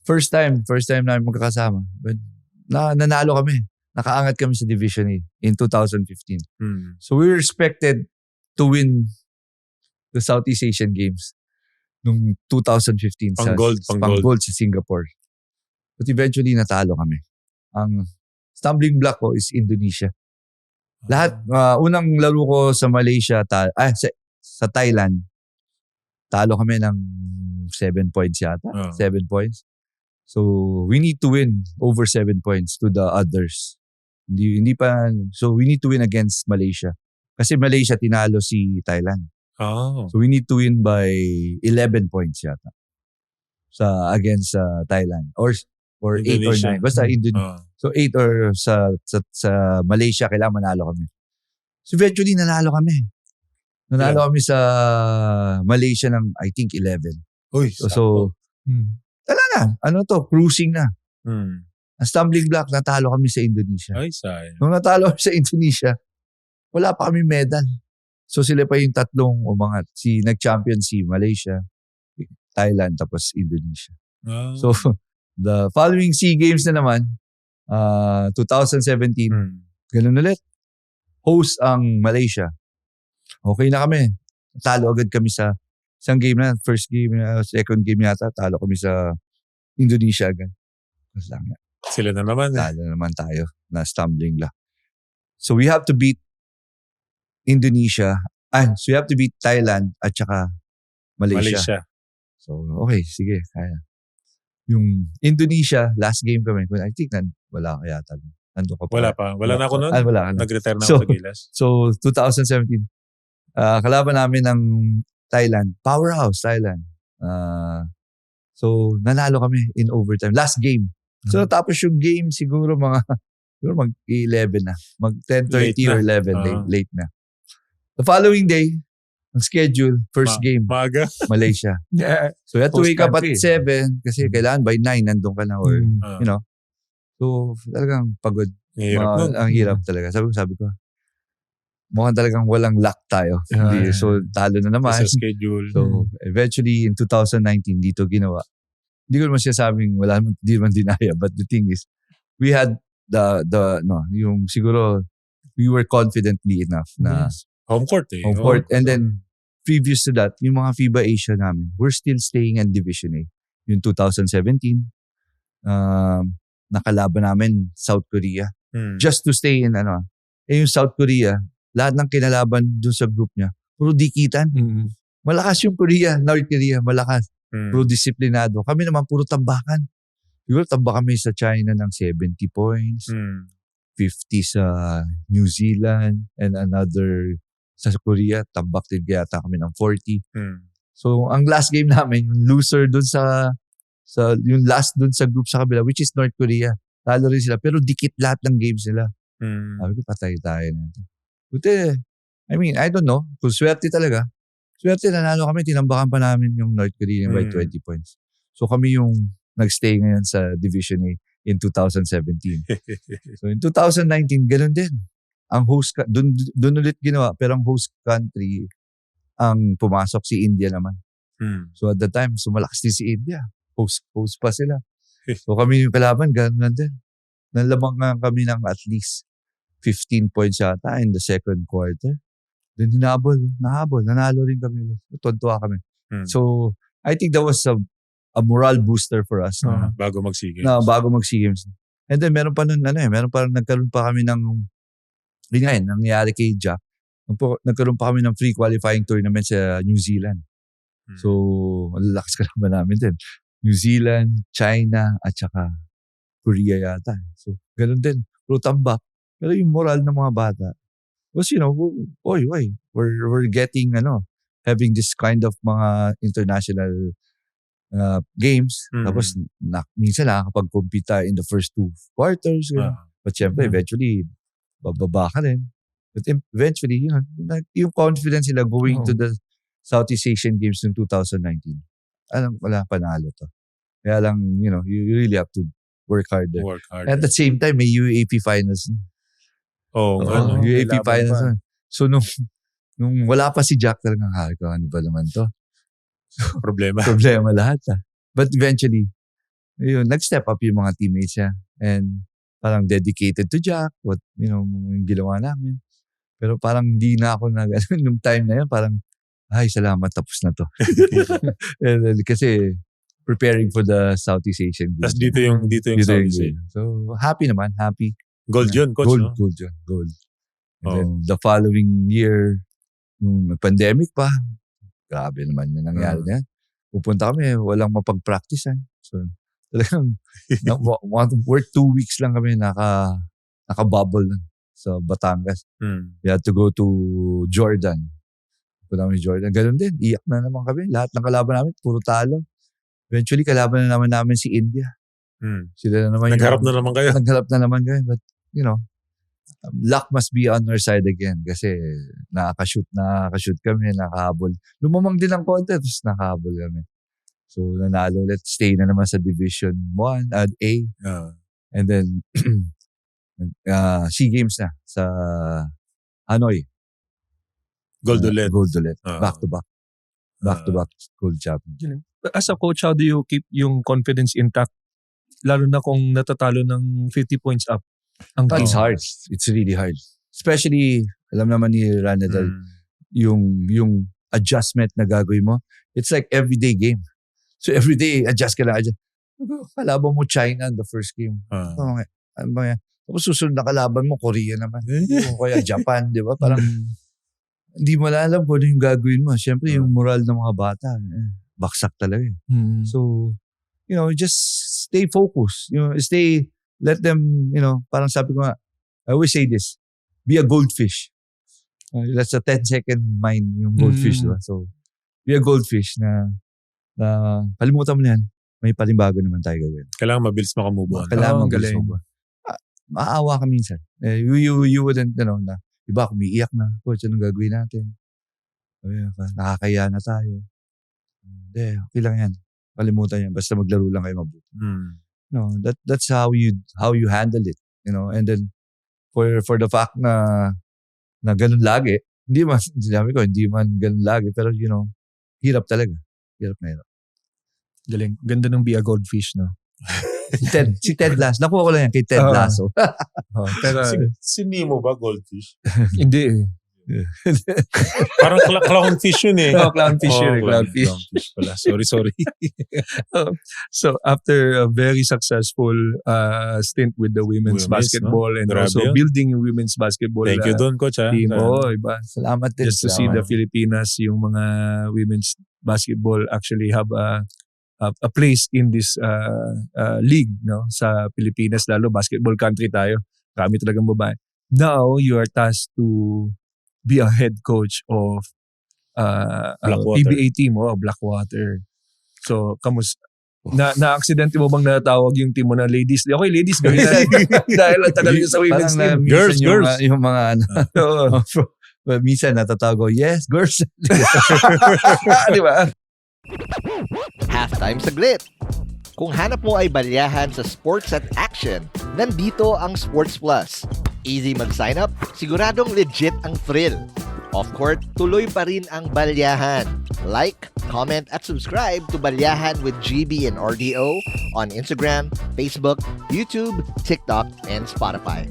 [SPEAKER 3] First time namin magkakasama. But, nanalo kami. Nakaangat kami sa Division A in 2015. So we were expected to win the Southeast Asian Games noong 2015
[SPEAKER 1] pang-gold
[SPEAKER 3] sa Singapore. But eventually natalo kami. Ang stumbling block ko is Indonesia. Lahat, unang laro ko sa Malaysia, sa Thailand, talo kami ng 7 points yata. 7 points. So we need to win over 7 points to the others. Hindi pa, so we need to win against Malaysia. Kasi Malaysia tinalo si Thailand. So we need to win by 11 points yata. Against Thailand. Or 8 or 9. Basta Indonesia. So 8 or sa Malaysia, kailangan manalo kami. So eventually, nanalo kami. Nanalo kami sa Malaysia ng, I think, 11.
[SPEAKER 1] Uy,
[SPEAKER 3] so tala na. Cruising na. Ang stumbling block, natalo kami sa Indonesia.
[SPEAKER 1] Ay, sayang.
[SPEAKER 3] Nung natalo kami sa Indonesia, wala pa kami medal. So sila pa yung tatlong umangat. Nag-champion si Malaysia, Thailand, tapos Indonesia. So the following SEA Games na naman, 2017, ganun ulit. Host ang Malaysia. Okay na kami. Talo agad kami sa isang game na. First game, second game yata, talo kami sa Indonesia agad.
[SPEAKER 1] Sila na naman.
[SPEAKER 3] Talo naman tayo na stumbling block. So we have to beat Indonesia. So we have to beat Thailand at saka Malaysia. So okay, sige, kaya. Yung Indonesia, last game kami. I think wala kaya yata. Nandun ka pa.
[SPEAKER 1] Wala pa. Wala na ako noon.
[SPEAKER 3] Wala ka na.
[SPEAKER 1] Nag-retire na ako sa Gilas.
[SPEAKER 3] So 2017, kalaban namin ng Thailand. Powerhouse, Thailand. So nanalo kami in overtime. Last game. So natapos yung game siguro mag-11 na. Mag-10:30 or 11. Late na. The following day, ang schedule, first game.
[SPEAKER 1] Maaga.
[SPEAKER 3] Malaysia.
[SPEAKER 2] Yeah.
[SPEAKER 3] So you have to wake up at 7 kasi kailangan by 9 nandun ka na or, So talagang pagod. Ang hirap talaga. Sabi ko, mukhang talagang walang luck tayo. So talo na naman.
[SPEAKER 1] Sa schedule.
[SPEAKER 3] So eventually in 2019, dito ginawa. Hindi ko naman sinasabing hindi naman dinaya. But the thing is, we had yung siguro, we were confidently enough na
[SPEAKER 1] home court eh.
[SPEAKER 3] Home court. And then, previous to that, yung mga FIBA Asia namin, we're still staying in Division A. Yung 2017, nakalaban namin South Korea. Just to stay in yung South Korea, lahat ng kinalaban dun sa group niya, puro dikitan. Malakas yung North Korea, malakas. Puro disiplinado. Kami naman puro tambakan. Siguro tambak kami sa China ng 70 points, 50 sa New Zealand, and another sa Korea, tambak din yata kami ng 40. So, ang last game namin, yung loser dun yung last dun sa group sa kabila, which is North Korea. Talo rin sila, pero dikit lahat ng games nila. Sabi ko, patay tayo na ito. Buti, I don't know, kung swerte talaga. Swerte, nanalo kami, tinambakan pa namin yung North Korea by 20 points. So, kami yung nagstay ngayon sa Division A in 2017. So, in 2019, ganun din. Ang host, doon ulit ginawa, pero ang host country, ang pumasok si India naman. So, at the time, malakas din si India. Host pa sila. So, kami yung kalaban, ganun lang din. Nalamang nga kami ng at least 15 points yata in the second quarter. Then nanalo rin kami. Tuntua kami. So, I think that was a moral booster for us.
[SPEAKER 1] Bago mag-SEA Games.
[SPEAKER 3] Bago mag-SEA Games. And then, meron pa nagkaroon pa kami ng, yun nga nangyari kay Jack. Nagkaroon pa kami ng free qualifying tournament sa New Zealand. So, malalakas ka naman namin din. New Zealand, China, at saka Korea yata. So, ganun din. Puro tambak. Pero yung moral ng mga bata was, we're getting, having this kind of mga international games. Tapos, minsan nakakapag-compete tayo in the first 2 quarters. But syempre, eventually, bababa ka rin. But eventually, yung confidence nila going to the Southeast Asian Games in 2019. Wala panalo to. Kaya lang, you really have to work harder. At the same time, may UAP finals. UAP finals. So, nung wala pa si Jack talagang ano ba naman to?
[SPEAKER 1] Problema
[SPEAKER 3] lahat. But eventually, nag-step up yung mga teammates niya. And parang dedicated to Jack, yung ginawa namin. Pero parang hindi na ako nung time na yun, parang, ay, salamat, tapos na to. Kasi, preparing for the Southeast Asian Games.
[SPEAKER 1] Tapos dito yung Southeast Asian.
[SPEAKER 3] So, happy naman, happy.
[SPEAKER 1] Gold yun, coach, no?
[SPEAKER 3] Gold yun, gold. And then, the following year, nung pandemic pa, grabe naman yung nangyari na yan. Pupunta kami, walang mapag-practice. So, talagang, work 2 weeks lang kami, naka-bubble lang sa Batangas. We had to go to Jordan. Punta kami Jordan. Ganun din, iyak na naman kami. Lahat ng kalaban namin, puro talo. Eventually, kalaban na namin si India. Sila na naman
[SPEAKER 1] Nagharap na naman kayo.
[SPEAKER 3] Nagharap na naman kayo. But, luck must be on our side again kasi nakaka-shoot kami, nakahabol. Lumamang din ang konti, tapos nakahabol kami. So, nanalo. Let's stay na naman sa Division 1, A. And then, SEA Games na sa Hanoi.
[SPEAKER 1] Gold ulit.
[SPEAKER 3] Back-to-back. Back-to-back gold champion.
[SPEAKER 2] As a coach, how do you keep yung confidence intact? Lalo na kung natatalo ng 50 points up.
[SPEAKER 3] It's hard. It's really hard. Especially, alam naman ni Ranadal, yung adjustment na gagawin mo. It's like everyday game. So everyday, adjust ka lang. Kalaban mo China in the first game. Ano ba yan? Tapos susunod na kalaban mo, Korea naman. O kaya Japan, di ba? Parang, hindi mo alam kung ano yung gagawin mo. Siyempre, yung moral ng mga bata, baksak talaga. So, just stay focused. Let them, parang sabi ko nga, I always say this, be a goldfish. That's a 10-second mind, yung goldfish. Diba? So, be a goldfish na kalimutan mo na yan, may panimbago naman tayo gagawin.
[SPEAKER 1] Kailangan mabilis makamove on.
[SPEAKER 3] Kailangan mabilis makamove on. Maawa ka minsan. You wouldn't, na iba kumiiyak na, coach, anong gagawin natin? Nakakaya na tayo. Hindi, okay lang yan. Kalimutan yan. Basta maglaro lang kayo mabuti. That's how you handle it. And then, for the fact na ganun lagi, hindi man ganun lagi, pero hirap talaga. Hirap na hirap.
[SPEAKER 2] Galing. Ganda ng be a goldfish, no?
[SPEAKER 3] Si Ted Lasso. Nakuha ko lang yan kay Ted Lasso.
[SPEAKER 2] Pero,
[SPEAKER 1] si Nemo ba goldfish?
[SPEAKER 2] Hindi eh.
[SPEAKER 1] Parang clownfish yun eh.
[SPEAKER 2] Clownfish yun.
[SPEAKER 1] Clownfish pala. Sorry.
[SPEAKER 2] So, after a very successful stint with the women's basketball and also building yung women's basketball
[SPEAKER 1] thank you doon, coach.
[SPEAKER 2] Team. Iba.
[SPEAKER 3] Salamat din.
[SPEAKER 2] Just to see the Filipinas, yung mga women's basketball actually have a place in this league, no? Sa Pilipinas, lalo basketball country tayo. Marami talagang babae. Now, you are tasked to be a head coach of PBA team, Blackwater. So, na-aksidente mo bang natawag yung team mo na ladies? Okay, ladies, gawin natin. Dahil ang tagal sa women's team.
[SPEAKER 3] Girls. Yung mga minsan natatawag ko, yes, girls.
[SPEAKER 2] Di ba?
[SPEAKER 4] Halftime saglit. Kung hanap mo ay balyahan sa sports at action, nandito ang Sports Plus. Easy mag-sign up, siguradong legit ang thrill. Off-court, tuloy pa rin ang balyahan. Like, comment, at subscribe to Balyahan with GB and RDO on Instagram, Facebook, YouTube, TikTok, and Spotify.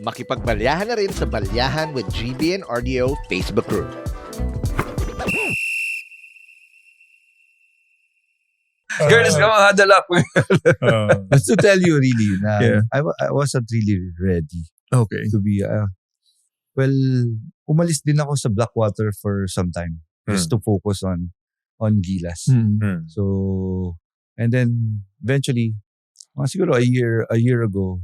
[SPEAKER 4] Makipagbalyahan na rin sa Balyahan with GB and RDO Facebook group.
[SPEAKER 2] Girls, kamakadala ko.
[SPEAKER 3] But to tell you really, I wasn't really ready to be, umalis din ako sa Blackwater for some time just to focus on Gilas. So, and then eventually, siguro a year ago,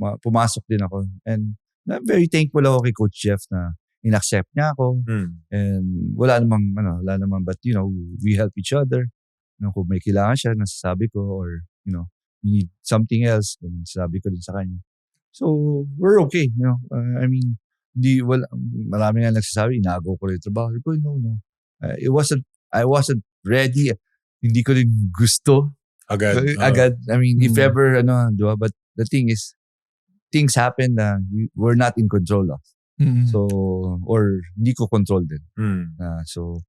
[SPEAKER 3] pumasok din ako. And I'm very thankful ako kay Coach Jeff na in-accept niya ako. And wala namang, but we help each other. Kung may kailangan siya, nasasabi ko, or, you need something else, nasasabi ko din sa kanya. So, we're okay, I mean, marami nga nagsasabi, inaagaw ko rin yung trabaho. No. I wasn't ready. Hindi ko rin gusto. Agad. I mean, if ever, diba? But the thing is, things happen na we're not in control of. So, or hindi ko control din. So,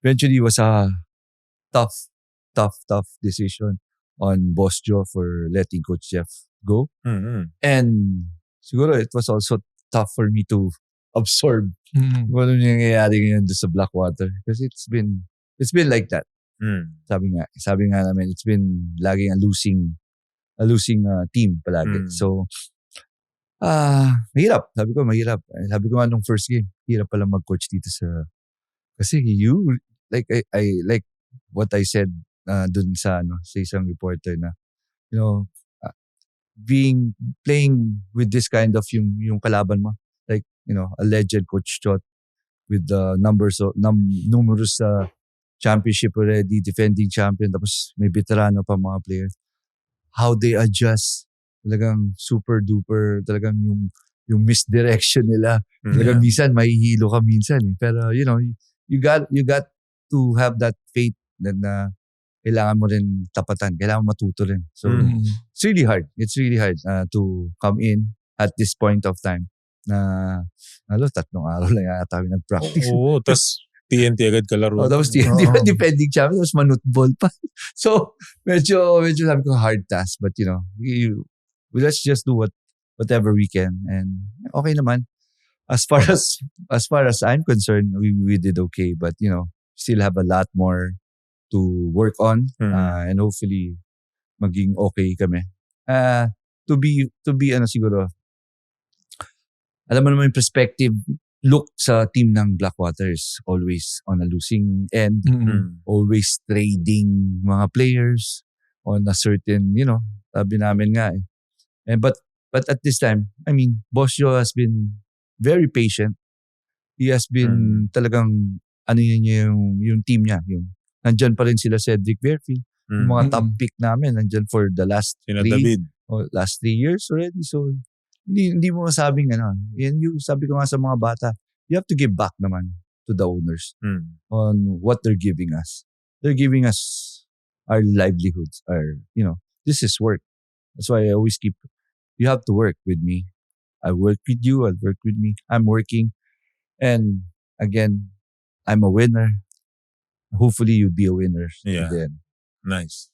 [SPEAKER 3] eventually, it was a tough decision on Boss Joe for letting Coach Jeff go. And siguro it was also tough for me to absorb kung ano nangyayari ngayon doon sa Blackwater. Because it's been like that. Sabi nga namin, it's been laging a losing team palagi. So, mahirap. Sabi ko, mahirap. Sabi ko nga nung first game, hirap pala mag-coach dito sa... Kasi I like what I said dun sa isang reporter na, playing with this kind of yung kalaban mo, like, a legend, Coach Chot, with the numerous championship already, defending champion, tapos may veterano pa mga players. How they adjust, talagang super duper, talagang yung misdirection nila. Talagang minsan mahihilo ka minsan. Pero you got to have that faith na kailangan mo rin tapatan, kailangan matuto rin. So it's really hard. It's really hard to come in at this point of time na 3 araw lang yata kami nag-practice.
[SPEAKER 1] Oo, tapos TNT agad kalaro.
[SPEAKER 3] Tapos TNT pa, defending champion, tapos manutball pa. So, medyo sabi ko hard task. But, let's just do whatever we can. And okay naman. As far as I'm concerned, we did okay. But, still have a lot more to work on. And hopefully, maging okay kami. To be siguro, alam mo naman yung perspective, look sa team ng Blackwater is always on a losing end. Always trading mga players on a certain, sabi namin nga eh. And but at this time, I mean, Boss Joe has been very patient. He has been talagang yung team niya, nandyan pa rin sila Cedric Fairfield. Yung mga top pick namin nandyan for the last 3 years already. So hindi mo masabing yan yung sabi ko nga sa mga bata, you have to give back naman to the owners on what they're giving us. They're giving us our livelihoods, this is work. That's why I always you have to work with me. I work with you, I'll work with me. I'm working. And again, I'm a winner. Hopefully you'll be a winner.
[SPEAKER 1] Yeah.
[SPEAKER 3] Then.
[SPEAKER 1] Nice.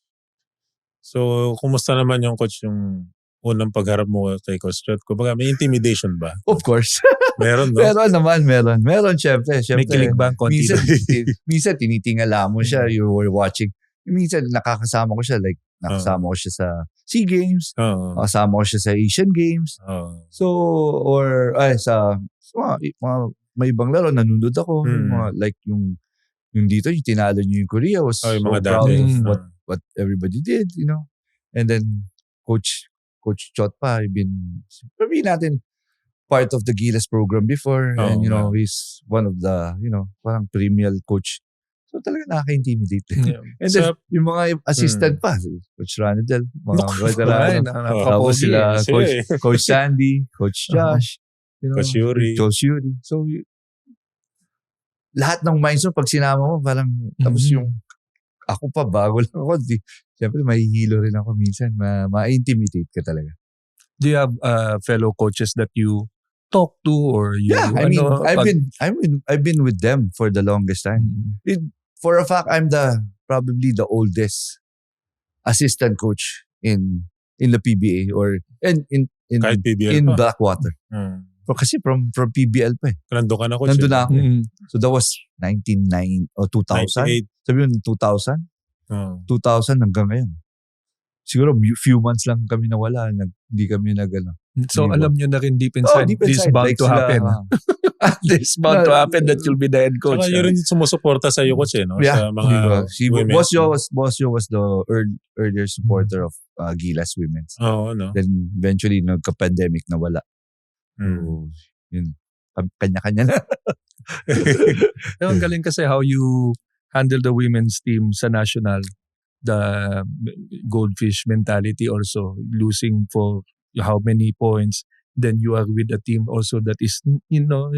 [SPEAKER 1] So, kumusta naman yung coach yung unang pagharap mo kay Coach Chot? Kumbaga, may intimidation ba?
[SPEAKER 3] Of course.
[SPEAKER 1] Meron, no?
[SPEAKER 3] Meron naman. Meron, syempre.
[SPEAKER 2] May kilig ba ang konti?
[SPEAKER 3] Minsan tinitingala mo siya, you were watching. Minsan nakakasama ko siya, like, nakasama ko siya sa SEA Games, nakasama ko siya sa Asian Games. So, or, may ibang laro, nanonood ako. Like, yung dito, yung tinalo niyo yung Korea, was so proud of what everybody did, And then, Coach Chot pa, sabi natin, part of the Gilas program before. And, he's one of the, parang perennial coach. So, talaga nakaka-intimidate. Yeah. And then, yung mga assistant pa, Coach Ranadel, mga veterano. Tapos sila, Coach Sandy, Coach Josh,
[SPEAKER 1] Coach Yuri.
[SPEAKER 3] So, lahat ng minds mo, pag sinama mo, parang, tapos yung, ako pa, bago lang ako. Siyempre, mahihilo rin ako minsan. Ma-intimidate ka talaga.
[SPEAKER 2] Do you have fellow coaches that you talk to or you?
[SPEAKER 3] Yeah, I mean, I've been with them for the longest time. for a fact, I'm probably the oldest assistant coach in the PBA or in
[SPEAKER 1] Kahit PBL
[SPEAKER 3] in
[SPEAKER 1] pa.
[SPEAKER 3] Blackwater. Kasi from PBL pa eh.
[SPEAKER 1] Nandun ka na, coach.
[SPEAKER 3] Nandun na ako. So that was 1999 or 2000.
[SPEAKER 1] 98.
[SPEAKER 3] Sabi yun, 2000? 2000 hanggang ngayon. Siguro few months lang kami nawala. Hindi kami
[SPEAKER 2] So alam nyo na rin deep inside, this is bound
[SPEAKER 3] like
[SPEAKER 2] to happen. This is bound to happen that you'll be the head coach.
[SPEAKER 1] Saka yun rin sumusuporta sa iyo, coach, no?
[SPEAKER 3] Yeah.
[SPEAKER 1] Sa mga women.
[SPEAKER 3] Bosyo was the earlier supporter of Gilas Women's.
[SPEAKER 1] Oo, no?
[SPEAKER 3] Then eventually, nagka-pandemic nawala. So, yun. Kanya-kanya na.
[SPEAKER 2] Pero ang galing kasi how you handle the women's team sa national, the goldfish mentality also, losing for how many points, then you are with a team also that is,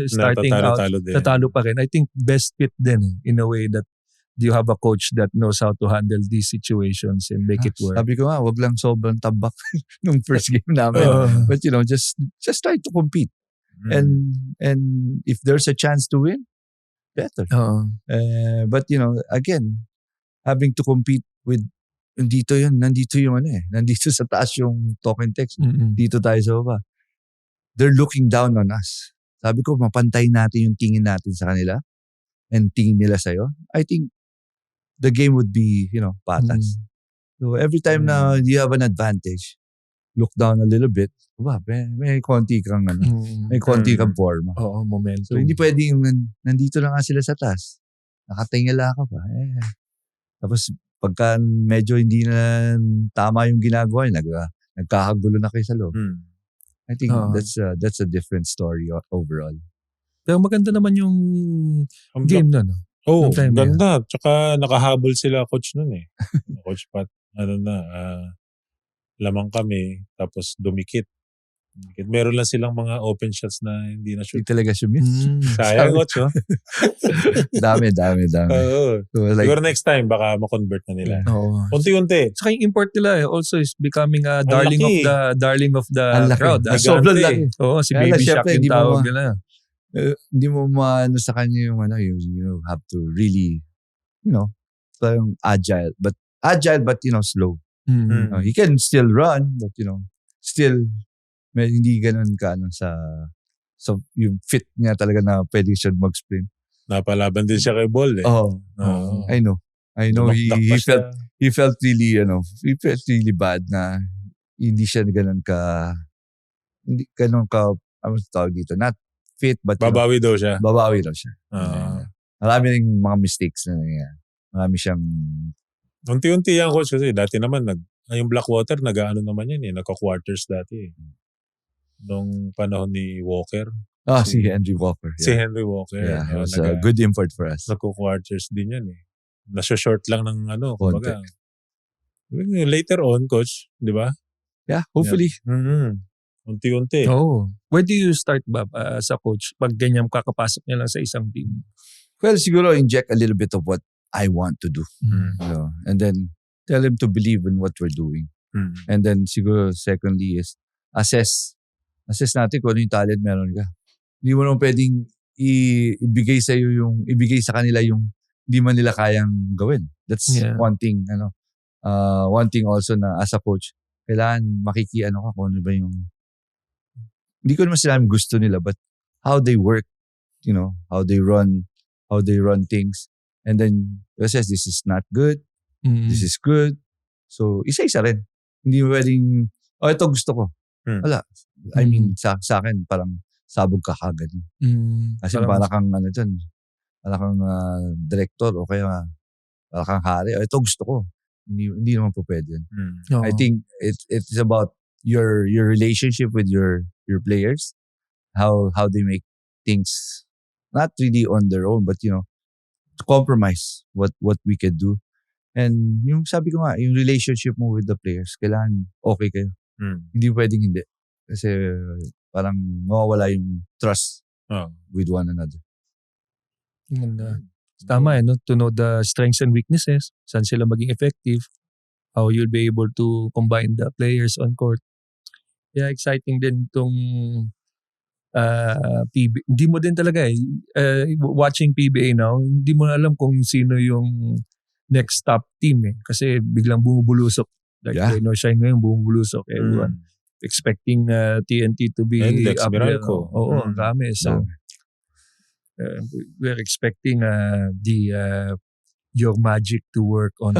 [SPEAKER 2] starting out, tatalo pa rin. I think best fit din in a way that you have a coach that knows how to handle these situations and make it work.
[SPEAKER 3] Sabi ko nga, wag lang sobrang tabak nung first game namin. But just try to compete. And if there's a chance to win, better. But again, having to compete with nandito sa taas yung talk and text. Dito tayo sa baba. They're looking down on us. Sabi ko, mapantay natin yung tingin natin sa kanila and tingin nila sa'yo. I think the game would be, patas. So every time na you have an advantage, look down a little bit, may konti kang may konti kang forma.
[SPEAKER 2] Oo, momentum.
[SPEAKER 3] So hindi pwedeng nandito lang nga sila sa taas. Nakatingala ka pa. Tapos pagka medyo hindi na tama yung ginagawa, nagkakagulo na kayo sa loob. I think that's a different story overall.
[SPEAKER 2] Pero maganda naman yung game na, no?
[SPEAKER 1] Oh, ganda. Tsaka nakahabol sila, coach, nun eh. Coach Pat, lamang kami, tapos dumikit. Meron lang silang mga open shots na hindi na shoot.
[SPEAKER 3] Hindi talaga shoot.
[SPEAKER 1] Sayang, coach, no?
[SPEAKER 3] Dami.
[SPEAKER 1] Oo.
[SPEAKER 3] So,
[SPEAKER 1] siguro next time, baka ma-convert na nila. Unti-unti.
[SPEAKER 2] Saka yung import nila also is becoming a darling of the crowd.
[SPEAKER 3] Sobrang laki.
[SPEAKER 2] Oo, si Baby Shaq yung tawag nila.
[SPEAKER 3] Hindi mo maano sa kanya yung you have to really, parang agile but slow. He can still run, but still hindi ganun ka sa yung fit niya talaga na pwede siya mag-sprint.
[SPEAKER 1] Napalaban din siya kay Ball eh.
[SPEAKER 3] I know he felt really bad na hindi siya ganun ka ano tawag dito, not fit, but
[SPEAKER 1] babawi daw siya.
[SPEAKER 3] Marami ring mga mistakes na marami siyang
[SPEAKER 1] unti-unti yan, coach, kasi dati naman yung Blackwater nag-aano naman yan eh, nagka-quarters dati eh. Nung panahon ni Walker.
[SPEAKER 3] Si Henry Walker. Yeah.
[SPEAKER 1] Si Henry Walker.
[SPEAKER 3] Yeah, it was a good import for us.
[SPEAKER 1] Nagka-quarters din yan eh. Nasa-short lang ng kumbaga. Later on, coach, di ba?
[SPEAKER 3] Yeah, hopefully.
[SPEAKER 1] Yeah. Unti-unti.
[SPEAKER 2] Where do you start, Bob, sa coach? Pag ganyan kakapasok niya lang sa isang team?
[SPEAKER 3] Well, siguro inject a little bit of what I want to do. And then tell him to believe in what we're doing. And then siguro secondly is assess natin kung ano yung talent meron ka. Hindi mo naman pwedeng ibigay sa kanila yung hindi man nila kayang gawin. That's one thing. One thing also na as a coach, kailangan ka kung ano ba yung hindi ko naman sila gusto nila, but how they work, how they run things. And then, says, this is not good. This is good. So, isa-isa rin. Hindi mo pwedeng, ito gusto ko. Wala. I mean, sa akin, parang sabog ka kagad. Kasi para kang, para kang director o kaya para kang hari. Ito gusto ko. Hindi naman po pwede. I think it's about your relationship with your players, how they make things not really on their own, but to compromise what we can do. And yung sabi ko nga, yung relationship mo with the players, kailangan okay kayo. Hindi pwedeng hindi. Kasi parang mawawala yung trust with one another.
[SPEAKER 2] Tama to know the strengths and weaknesses, saan sila maging effective, how you'll be able to combine the players on court. Yeah, exciting din itong hindi mo din talaga watching PBA now, hindi mo alam kung sino yung next top team kasi biglang bumubulusok. Like North Shine ngayon bumubulusok. Everyone expecting TNT to be
[SPEAKER 1] Index,
[SPEAKER 2] up there.
[SPEAKER 1] Meralco.
[SPEAKER 2] Oo, ang dami. So, we're expecting your magic to work on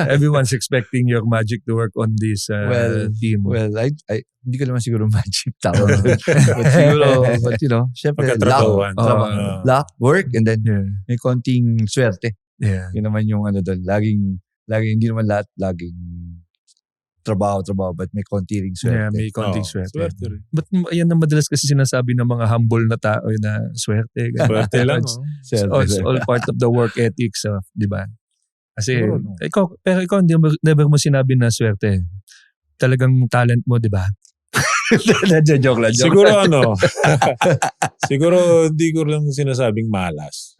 [SPEAKER 2] everyone's expecting your magic to work on this team.
[SPEAKER 3] Well, I hindi ko naman siguro magic tao. But siguro, syempre, luck, work, and then may konting swerte.
[SPEAKER 2] Yeah.
[SPEAKER 3] Yun naman yung doon. Laging, hindi naman lahat, laging trabaho, but may konti ring swerte.
[SPEAKER 2] Yeah, may konting swerte. But yan ang madalas kasi sinasabi ng mga humble na tao na swerte.
[SPEAKER 1] Swerte lang.
[SPEAKER 2] It's all part of the work ethics, di ba? Kasi, ikaw never mo sinabi na swerte. Talagang talent mo, di ba? Joke lang.
[SPEAKER 1] Siguro siguro hindi ko lang sinasabing malas.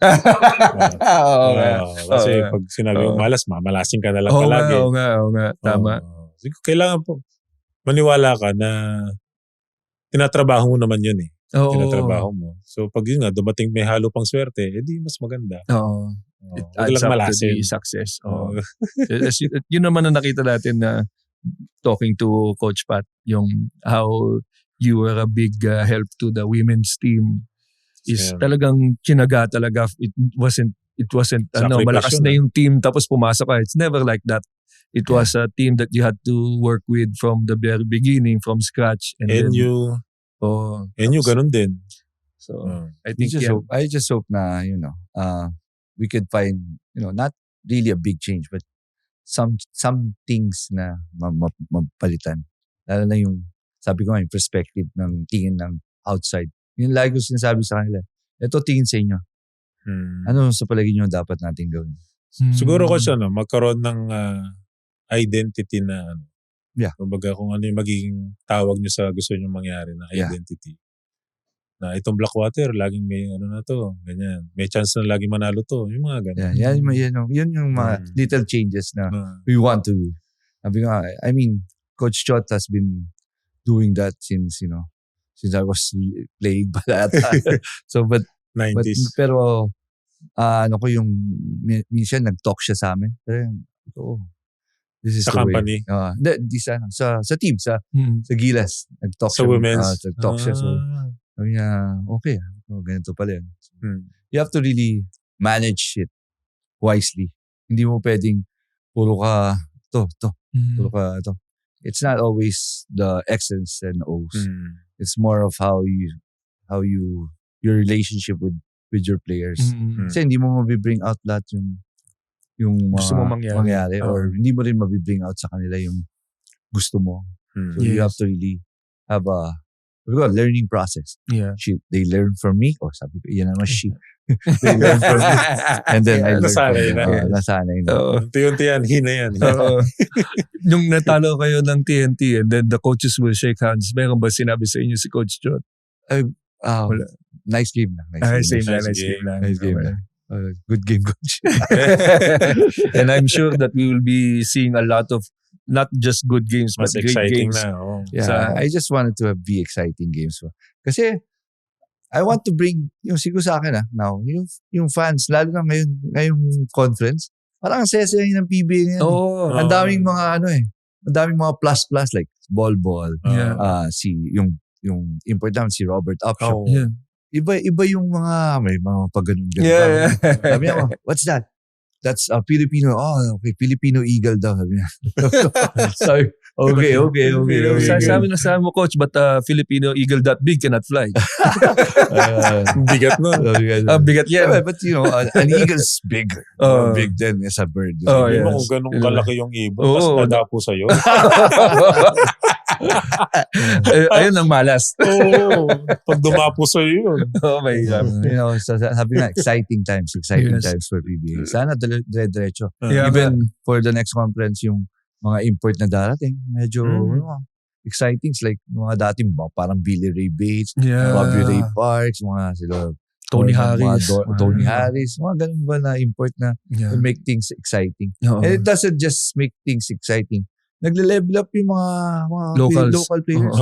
[SPEAKER 1] Kasi pag sinabing malas, mamalasing ka na lang palagi.
[SPEAKER 2] Oo nga. Tama.
[SPEAKER 1] Kailangan po, maniwala ka na tinatrabaho mo naman yun Tinatrabaho mo. So pag yun nga, dumating may halo pang swerte, edi mas maganda.
[SPEAKER 2] Oo. It
[SPEAKER 1] adds up to the
[SPEAKER 2] success. Yun naman na nakita natin na talking to Coach Pat, yung how you were a big help to the women's team is talagang chinaga talaga. It wasn't malakas na yung team tapos pumasok ka. It's never like that. It was a team that you had to work with from the very beginning, from scratch. And you ganun din. So, I think
[SPEAKER 3] I just hope na, we could find, not really a big change, but some things na mapalitan. Lalo na yung, sabi ko nga, yung perspective ng tingin ng outside. Yung lagi ko sinasabi sa kanila, ito tingin sa inyo. Ano sa palagay nyo dapat natin gawin?
[SPEAKER 1] Siguro ko siya, magkaroon ng identity na, kumbaga kung ano yung magiging tawag nyo sa gusto nyo mangyari na identity. Na itong Blackwater, laging may ganyan. May chance na laging manalo to. Yung mga ganyan.
[SPEAKER 3] Yun yung mga little changes na we want to do. I mean, Coach Chot has been doing that since I was playing ba So, but
[SPEAKER 1] 90s.
[SPEAKER 3] Pero, minsan nag-talk siya sa amin. This is
[SPEAKER 1] sa
[SPEAKER 3] the
[SPEAKER 1] company?
[SPEAKER 3] Way. Sa team, sa Gilas. Nag-talk
[SPEAKER 1] sa
[SPEAKER 3] siya.
[SPEAKER 1] Women's?
[SPEAKER 3] Nag-talk siya. So, sabi niya, okay. Ganito pala yun. You have to really manage it wisely. Hindi mo pwedeng puro ka puro ka to. It's not always the X's and O's. It's more of how your relationship with your players. Kasi hindi mo mabibring out lahat yung
[SPEAKER 2] gusto mo
[SPEAKER 3] mangyari or hindi mo rin mabibring out sa kanila yung gusto mo. So you have to really have a learning process.
[SPEAKER 2] Yeah.
[SPEAKER 3] They learn from me. Sabi ko, yan naman she. They learn from me. And then I learn from them. Nasanay na.
[SPEAKER 1] Unti-unti yan, hina yan.
[SPEAKER 2] Nung natalo kayo ng TNT and then the coaches will shake hands, meron ba sinabi sa inyo si Coach John?
[SPEAKER 3] Nice game lang.
[SPEAKER 2] Nice game lang.
[SPEAKER 3] Good game, Coach.
[SPEAKER 2] And I'm sure that we will be seeing a lot of not just good games, but great games.
[SPEAKER 3] I just wanted to be exciting games. Kasi, I want to bring, yung siguro sa akin now, yung fans, lalo na ngayong conference, parang ang saya-saya ng PBA ngayon. Ang daming mga ang daming mga plus like ball. Yung important si Robert Upshaw. Iba yung mga, may mga pag-ganun. Sabi niya, what's that? That's Filipino. Okay, Filipino Eagle daw. Sabi niya. Sorry. Okay.
[SPEAKER 2] Sabi mo, Coach, but Filipino Eagle that big cannot fly.
[SPEAKER 1] Bigat no.
[SPEAKER 2] Bigat yan.
[SPEAKER 3] Yeah, but an eagle's bigger. Big than is a bird.
[SPEAKER 1] Hindi mo kung ganun kalaki yung ibon, mas nadapo sa'yo.
[SPEAKER 2] Ayun ang malas.
[SPEAKER 1] Pag dumapo sa'yo yun.
[SPEAKER 2] Oh my God.
[SPEAKER 3] Sabi nga, exciting times for PBA. Sana dire-diretso. Even for the next conference, yung mga import na darating, medyo exciting. Like mga dating parang Billy Ray Bates, Bobby Ray Parks, mga sila
[SPEAKER 2] Tony Harris.
[SPEAKER 3] Tony Harris. Mga ganun ba na import na make things exciting. And it doesn't just make things exciting. Nagle-level up yung mga local players.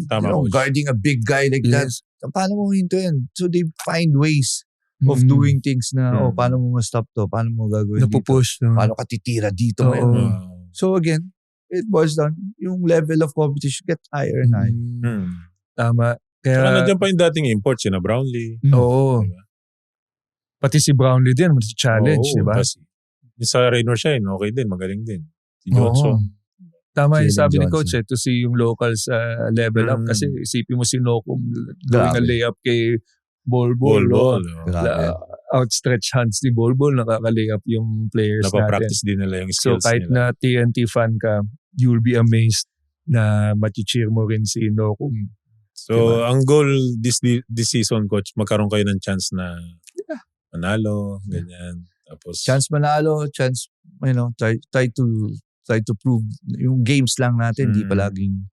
[SPEAKER 1] Tama,
[SPEAKER 3] guarding a big guy like that. Paano mo hintuin? So they find ways of doing things na, paano mo ma-stop to? Paano mo gagawin
[SPEAKER 2] Napupush.
[SPEAKER 3] dito? Paano ka titira dito? So again, it boils down, yung level of competition get higher and higher.
[SPEAKER 2] Tama. Kaya
[SPEAKER 1] nandiyan pa yung dating imports, na Brownlee.
[SPEAKER 2] Oo. Diba? Pati si Brownlee din, challenge, di ba?
[SPEAKER 1] Sa Raynor Shine, okay din, magaling din. Si Johnson.
[SPEAKER 2] Tama yung sabi ni Coach, to see yung locals level up. Kasi isipin mo si Nocum gawing a layup kay Bol. Outstretched hands ni Bol. Nakaka-layup yung players natin.
[SPEAKER 1] Napapractice din nila yung skills nila.
[SPEAKER 2] So kahit na TNT fan ka, you'll be amazed na mati-cheer mo rin si Nocum.
[SPEAKER 1] So ang goal this season, Coach, magkaroon kayo ng chance na manalo, ganyan. Tapos
[SPEAKER 3] chance manalo, chance, try to prove yung games lang natin, di palaging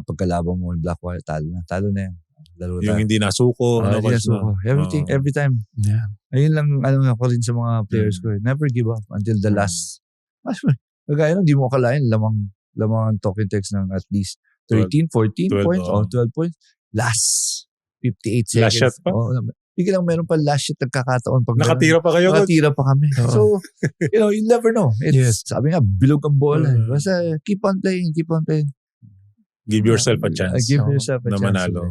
[SPEAKER 3] pagkalaban mo yung Blackwater, talo na yan.
[SPEAKER 1] Yung hindi nasuko,
[SPEAKER 3] everything, every time.
[SPEAKER 2] Yeah.
[SPEAKER 3] Ayun lang, ako rin sa mga players ko. Never give up until the last. Kagaya di mo akalain, lamang talking text ng at least 13, 14 points, 12 points. Last 58 seconds.
[SPEAKER 1] Last shot pa?
[SPEAKER 3] Biglang meron pa last shot nagkakataon.
[SPEAKER 1] Nakatira pa kayo?
[SPEAKER 3] Nakatira pa kami. So, you never know. Sabi nga, bilog ang bola. Basta keep on playing.
[SPEAKER 1] Give yourself a chance.
[SPEAKER 3] Give yourself a
[SPEAKER 1] na
[SPEAKER 3] chance.
[SPEAKER 1] Manalo.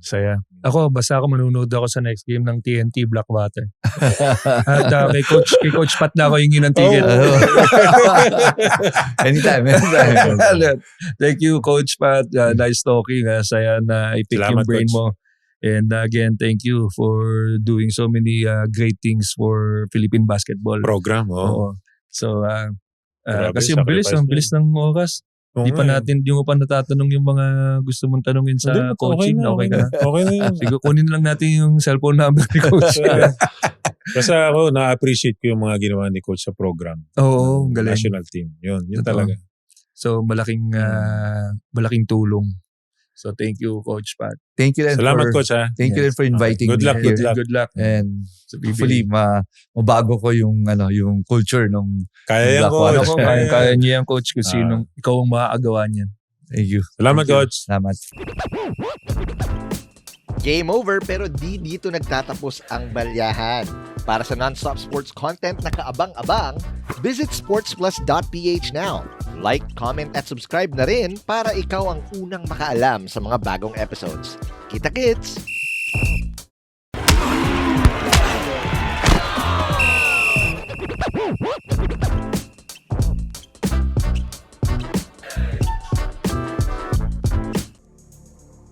[SPEAKER 2] Saya. Basta ako manunood ako sa next game ng TNT Blackwater. At kay Coach Pat na ako hingin ng ticket.
[SPEAKER 3] Anytime.
[SPEAKER 2] Thank you, Coach Pat. Nice talking. Saya na i-pick yung brain mo. And again, thank you for doing so many great things for Philippine basketball
[SPEAKER 1] program.
[SPEAKER 2] So, kasi ang bilis ng oras. Di pa natatanong yung mga gusto mong tanungin sa coaching. Okay na.
[SPEAKER 1] Okay na yun.
[SPEAKER 2] Sige, kunin lang natin yung cellphone number ni Coach.
[SPEAKER 1] Kasi ako, na-appreciate ko yung mga ginawa ni Coach sa program.
[SPEAKER 2] Galing.
[SPEAKER 1] National team. Yun talaga.
[SPEAKER 2] So, malaking tulong. So, thank you, Coach Pat.
[SPEAKER 3] Thank you rin
[SPEAKER 1] Salamat, Coach.
[SPEAKER 3] Thank you rin for inviting me.
[SPEAKER 2] Good luck.
[SPEAKER 3] And hopefully, mabago ko yung culture nung
[SPEAKER 1] kaya yan, Coach.
[SPEAKER 2] Kaya niya yan, Coach, kasi ikaw ang maaagawa niyan.
[SPEAKER 3] Thank you.
[SPEAKER 1] Salamat, Coach.
[SPEAKER 3] Salamat.
[SPEAKER 4] Game over, pero di dito nagtatapos ang balyahan. Para sa non-stop sports content na kaabang-abang, visit sportsplus.ph now. Like, comment at subscribe na rin para ikaw ang unang makaalam sa mga bagong episodes. Kita-kits!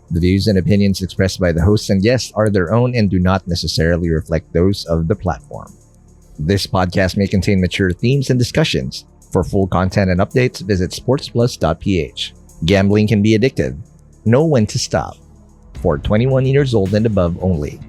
[SPEAKER 4] The views and opinions expressed by the hosts and guests are their own and do not necessarily reflect those of the platform. This podcast may contain mature themes and discussions. For full content and updates, visit sportsplus.ph. Gambling can be addictive. Know when to stop. For 21 years old and above only.